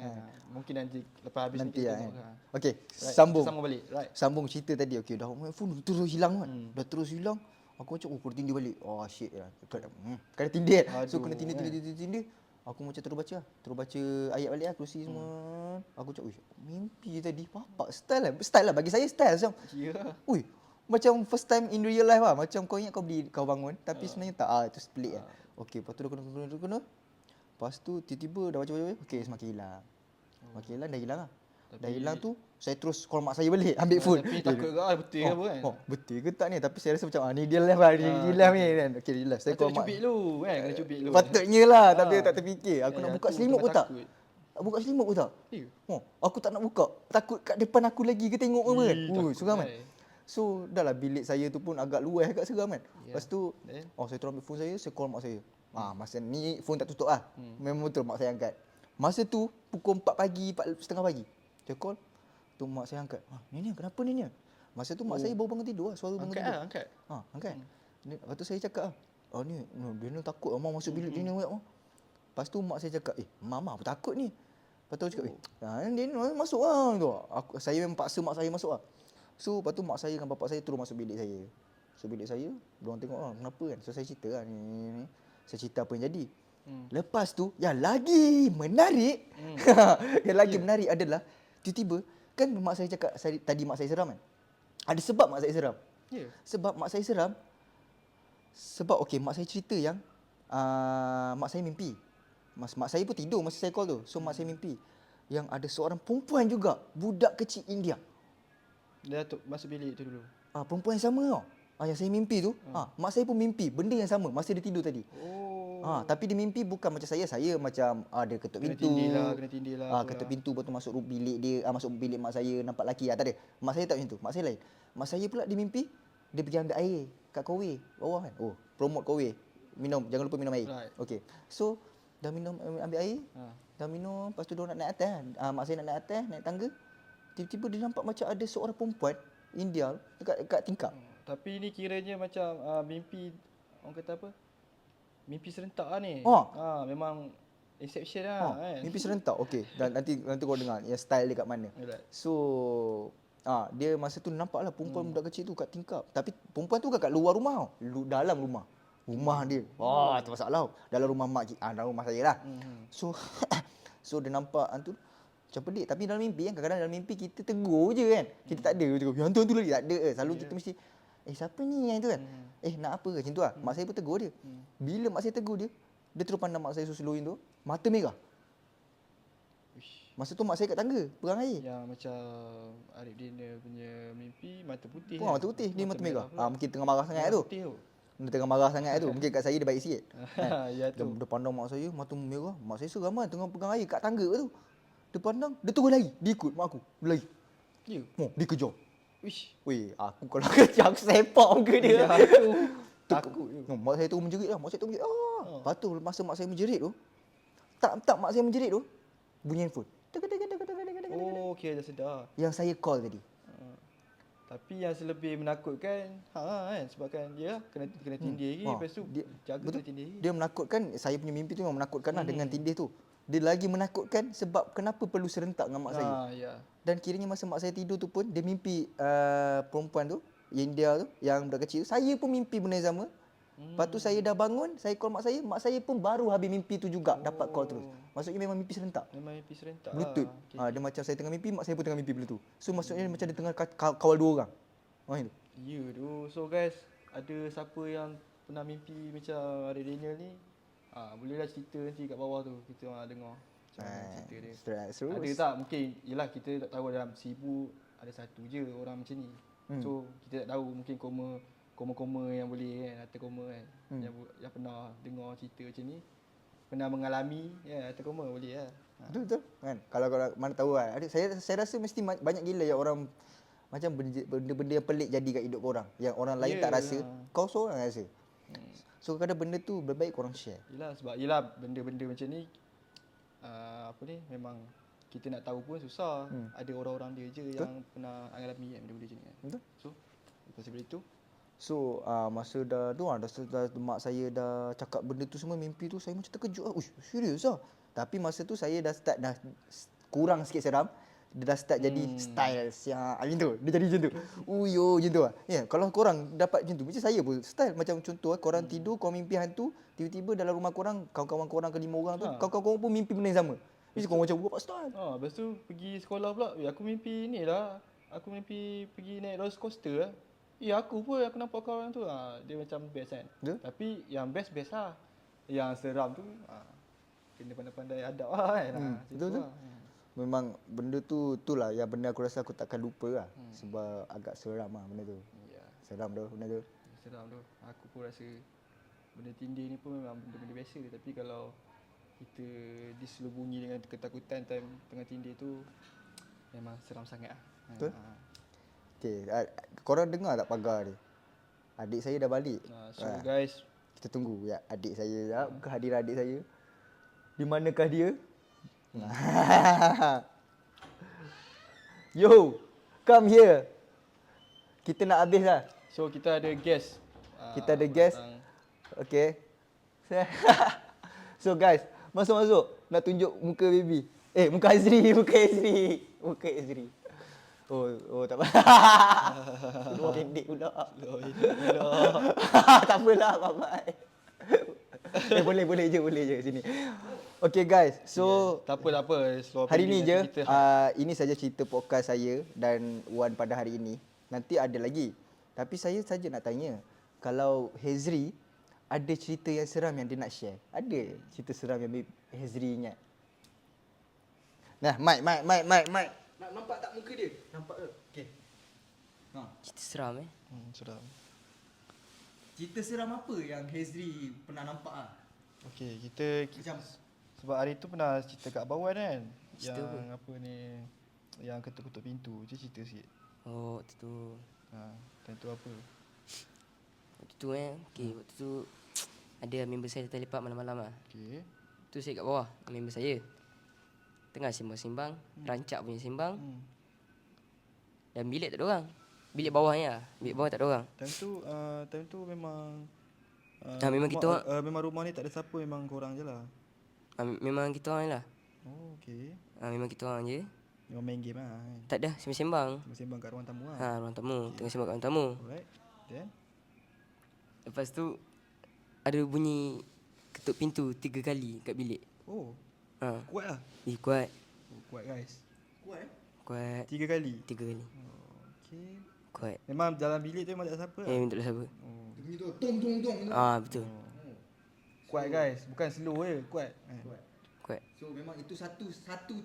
Mungkin nanti lepas habis
nanti
ni kita
tengok.
tengok.
Okay,
Sambung balik.
Sambung cerita tadi. Okay, dah phone terus hilang kan. Dah terus hilang. Aku macam, kena tindih balik. Shit lah. Kena tindih. So kena tindih. Aku macam terus baca ayat balik lah, kerusi semua. Aku macam, mimpi tadi. Bapak, style lah. Bagi saya style macam. Macam first time in real life lah. Macam kau ingat kau bangun. Tapi sebenarnya tak. Itu pelik lah. Okay, lepas tu dah kena. Lepas tu tiba-tiba dah baca. Okay, semakin hilang. Dah hilang lah. Dah hilang tu, saya terus call mak saya balik, ambil phone.
Tapi takut ke betul ke apa kan?
Betul ke tak ni? Tapi saya rasa macam, ni dia live lah. Dia live ni kan. Okay, dia live. Saya call mak.
Cubit dulu kan? Kena cubit dulu.
Patutnya lah, tapi tak terfikir. Aku nak buka selimut pun tak. Buka selimut pun tak. Aku tak nak buka. Takut kat depan aku lagi ke tengok apa kan. Seram kan. So, dah lah bilik saya tu pun agak luas, agak seram kan. Lepas tu, saya terus ambil phone saya call mak saya. Masa ni phone tak tutup lah. Memang betul mak saya angkat. Masa tu, pukul 4 pagi, 4:30 pagi. Dia call, tu mak saya angkat. Ni kenapa ni? Masa tu mak saya baru bangun tidur, suara bangun tidur.
Angkat.
Angkat. Lepas tu saya cakap, dia ni takut, mak masuk bilik dia ni. Lepas tu mak saya cakap, mama apa takut ni? Lepas tu cakap, dia ni masuk lah. Saya memang paksa mak saya masuk lah. So, lepas tu mak saya dengan bapak saya terus masuk bilik saya. So, bilik saya, diorang tengok kenapa kan. So, saya cerita lah ni. Saya cerita apa yang jadi. Lepas tu, yang lagi menarik, menarik adalah, tiba-tiba, kan mak saya cakap, tadi mak saya seram kan? Ada sebab mak saya seram. Sebab mak saya seram, mak saya cerita yang, mak saya mimpi. Mak saya pun tidur masa saya call tu. So, mak saya mimpi. Yang ada seorang perempuan juga, budak kecil India.
Dia masuk bilik tu dulu.
Perempuan yang sama tau. Yang saya mimpi tu, mak saya pun mimpi benda yang sama masa dia tidur tadi.
Oh.
Tapi dia mimpi bukan macam saya macam dia ketuk
Kena
pintu.
tindih lah.
Ketuk pintu lepas tu masuk bilik dia, masuk bilik mak saya nampak lelaki. Tak ada. Mak saya tak macam tu. Mak saya lain. Mak saya pula dia mimpi dia pergi ambil air kat kowe bawah kan. Promote kowe. Minum, jangan lupa minum air.
Right.
Okey. So dah minum, ambil air. Dah minum, lepas tu dia nak naik atas kan. Mak saya nak naik atas, naik tangga. Tiba-tiba dia nampak macam ada seorang perempuan India dekat tingkap.
Tapi ni kiranya macam mimpi, orang kata apa? Mimpi serentak lah ni. Memang Inception lah kan.
Mimpi serentak. Okey. Dan nanti kau dengar yang style dia kat mana.
Right.
So dia masa tu nampaklah perempuan budak kecil tu kat tingkap. Tapi perempuan tu kat luar rumah tau. Dalam rumah. Rumah dia. Tu masalah. Dalam rumah dalam rumah saya lah. So so dia nampak hantu macam pelik. Tapi dalam mimpi kan, kadang-kadang dalam mimpi kita tegur je kan. Kita tak ada cakap, hantu lagi tak ada. Selalu kita mesti siapa ni yang tu kan? Nak apa ke? Macam tu lah. Mak saya pun tegur dia. Bila mak saya tegur dia, dia terus pandang mak saya slow-slowin tu, mata merah. Masa tu mak saya kat tangga, perang air.
Yang macam Arif Dina punya mimpi mata putih.
Mata putih, dia mata merah. Mungkin tengah marah sangat tu. Dia tengah marah sangat tu. Mungkin kat saya dia baik sikit.
Ya tu.
Dia pandang mak saya, mata merah. Mak saya seram kan, tengah pegang air kat tangga tu. Dia pandang, dia terus lari. Dia ikut mak aku. Dia lari.
Ya.
Dia kejar.
Wish.
Weh, aku kalau kerja aku sepak muka dia.
Ya tu. Takut.
Mak saya tu menjerit lah. Mak saya tu menjerit. Lepas tu masa mak saya menjerit tu, tak mak saya menjerit tu, bunyi handphone.
Oh, okey dah sedar.
Yang saya call tadi.
Tapi yang selebih menakutkan kan sebabkan dia kena tindih lagi lepas tu jaga kena tindih lagi.
Dia menakutkan, saya punya mimpi tu memang menakutkan lah dengan tindih tu. Dia lagi menakutkan sebab kenapa perlu serentak dengan mak saya.
Ya.
Dan kiranya masa mak saya tidur tu pun dia mimpi perempuan tu, India tu yang budak kecil. Saya pun mimpi benda yang sama. Lepas tu saya dah bangun, saya call mak saya pun baru habis mimpi tu juga dapat call terus. Maksudnya memang mimpi serentak.
Memang mimpi serentak.
Bluetooth. Dia macam saya tengah mimpi, mak saya pun tengah mimpi benda tu. So maksudnya macam dia tengah kawal dua orang. Itu.
Ya tu. So guys, ada siapa yang pernah mimpi macam Arif Daniel ni, bolehlah cerita nanti kat bawah tu kita dengar macam mana cerita dia.
Terus.
Ada tak mungkin yelah kita tak tahu dalam 1000 ada satu je orang macam ni. So kita tak tahu mungkin koma yang boleh kan, harta koma kan. Yang pernah dengar cerita macam ni, pernah mengalami harta koma boleh lah.
Betul kan. Kalau mana tahu kan. Saya rasa mesti banyak gila yang orang macam benda-benda yang pelik jadi kat hidup korang. Yang orang lain tak rasa, kau seorang rasa. So kadang benda tu lebih baik korang share.
Yelah benda-benda macam ni memang kita nak tahu pun susah. Ada orang-orang dia je yang pernah alami kan benda-benda macam ni kan.
Betul.
So lepas daripada itu
masa dah mak saya dah cakap benda tu semua, mimpi tu saya macam terkejut lah. Serius lah. Tapi masa tu saya dah start kurang sikit seram. Dia dah start jadi style macam tu. Dia jadi macam tu. Macam tu lah. Kalau korang dapat macam tu, macam saya pun style macam contoh korang tidur, korang mimpi hantu, tiba-tiba dalam rumah korang, kawan-kawan korang ke 5 orang tu, kawan-kawan korang pun mimpi benda yang sama. Mesti korang macam buat style.
Lepas tu pergi sekolah pula, aku mimpi ni lah. Aku mimpi pergi naik roller coaster lah. Aku pun aku nampak kawan tu. Dia macam best kan. Tapi yang best lah. Yang seram tu kena pandai-pandai adab lah kan.
Betul. Memang benda tu itulah yang benda aku rasa aku takkan lupa lah. Sebab agak seram lah benda tu. Seram tu benda tu.
Seram tu. Aku pun rasa benda tindih ni pun memang benda-benda biasa. Tapi kalau kita diselubungi dengan ketakutan time tengah tindih tu, memang seram sangat lah.
Betul. Okay, korang dengar tak pagar dia? Adik saya dah balik.
So guys,
kita tunggu ya adik saya, kehadiran adik saya. Di manakah dia? Yo, come here. Kita nak habis lah.
So kita ada guest.
Kita ada guest. Okay. So guys, masuk. Nak tunjuk muka baby. Muka Azri. Oh tak apa. Luar pendek pula. Tak apalah, bye-bye. Boleh je sini. Okay guys, so
tak apa.
Hari ni je, ini saja cerita podcast saya dan Wan pada hari ini. Nanti ada lagi. Tapi saya saja nak tanya, kalau Hezri ada cerita yang seram yang dia nak share? Ada cerita seram yang Hezri ingat? Nah, mic. Nampak tak muka dia? Nampak ke? Okay.
Cerita seram
Sudah.
Cerita seram apa yang Hezri pernah nampak ah?
Okey, kita
Macam
sebab hari tu pernah cerita kat bawah kan.
Cerita
Yang apa ni, yang ketuk-ketuk pintu. Tu cerita sikit.
Oh, waktu tu.
Dan tu apa?
Waktu tu okey, waktu tu ada member saya datang lepak malam-malam lah.
Okey.
Tu saya kat bawah, member saya. Tengah sembang-sembang, rancak punya sembang. Dan bilik tak ada orang. Bilik bawahnya lah. Bilik bawah tak ada orang.
Time tu memang
Memang kita orang
memang rumah ni tak ada siapa, memang korang je lah.
memang kita orang je lah.
Oh, okey.
Memang kita orang je.
Memang main game lah kan.
Tak ada, sembang-sembang.
Sembang kat ruang tamu lah.
Ruang tamu, tengah sembang kat ruang tamu.
Alright. Then
Lepas tu ada bunyi ketuk pintu 3 kali kat bilik.
oh,
Ha.
kuat lah.
Kuat.
Oh, kuat guys.
Kuat
3 kali.
3 kali.
Okey.
Kuat.
Memang dalam bilik tu memang tak ada siapa lah.
Memang tak ada siapa.
bunyi tu tong tong tong.
Betul.
Kuat guys, bukan slow je, kuat.
Kuat.
So memang itu satu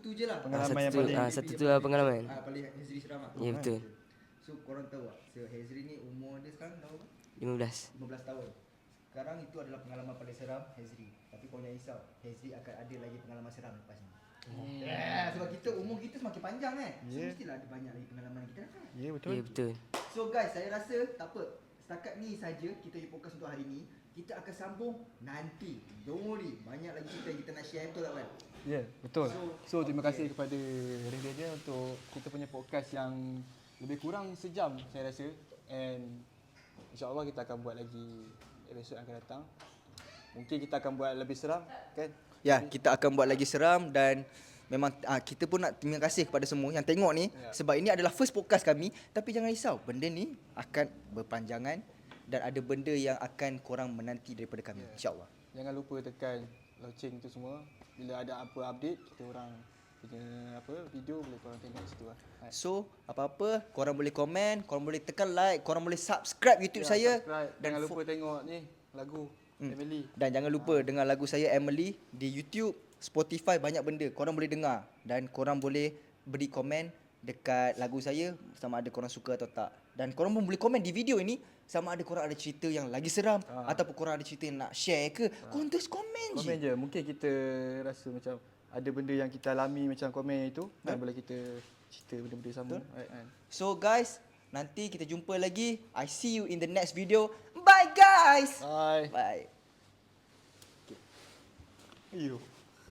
tu je lah.
Pengalaman yang
Satu tu,
paling
satu tu lah pengalaman.
Paling Hezri seram lah.
Ya betul.
So korang tahu tak, so Hezri ni umur dia sekarang berapa?
15.
15 tahun. Sekarang itu adalah pengalaman paling seram Hezri. Tapi kau jangan risau, Hezri akan ada lagi pengalaman seram lepas ni. Sebab umur kita semakin panjang kan. So mestilah ada banyak lagi pengalaman kita kan.
Ya, betul.
Ya betul.
So guys, saya rasa tak apa. Setakat ni saja kita punya podcast untuk hari ni. Kita akan sambung nanti. Don't worry, banyak lagi cerita yang kita nak share, betul tak Wan?
Ya, betul. So terima
okay.
kasih kepada Ranger untuk kita punya podcast yang lebih kurang sejam saya rasa. And insya-Allah kita akan buat lagi episod yang akan datang. Mungkin kita akan buat lebih seram kan?
Ya, kita akan buat lagi seram dan memang kita pun nak terima kasih kepada semua yang tengok ni sebab ini adalah first podcast kami. Tapi jangan risau, benda ni akan berpanjangan dan ada benda yang akan korang menanti daripada kami, insya-Allah.
Jangan lupa tekan loceng tu semua. Bila ada apa update, kita orang punya video boleh korang tengok situ lah.
So, apa-apa korang boleh komen, korang boleh tekan like, korang boleh subscribe YouTube saya
Subscribe.
dan
Jangan lupa tengok ni lagu Emily.
Dan jangan lupa dengar lagu saya Emily di YouTube, Spotify, banyak benda korang boleh dengar dan korang boleh beri komen dekat lagu saya sama ada korang suka atau tak. Dan korang pun boleh komen di video ini sama ada korang ada cerita yang lagi seram ataupun korang ada cerita yang nak share ke. Korang terus komen je.
Komen je. Mungkin kita rasa macam ada benda yang kita alami macam komen itu dan boleh kita cerita benda-benda sama. Right.
So guys, nanti kita jumpa lagi. I see you in the next video. Bye guys.
Bye.
Bye.
Ayuh.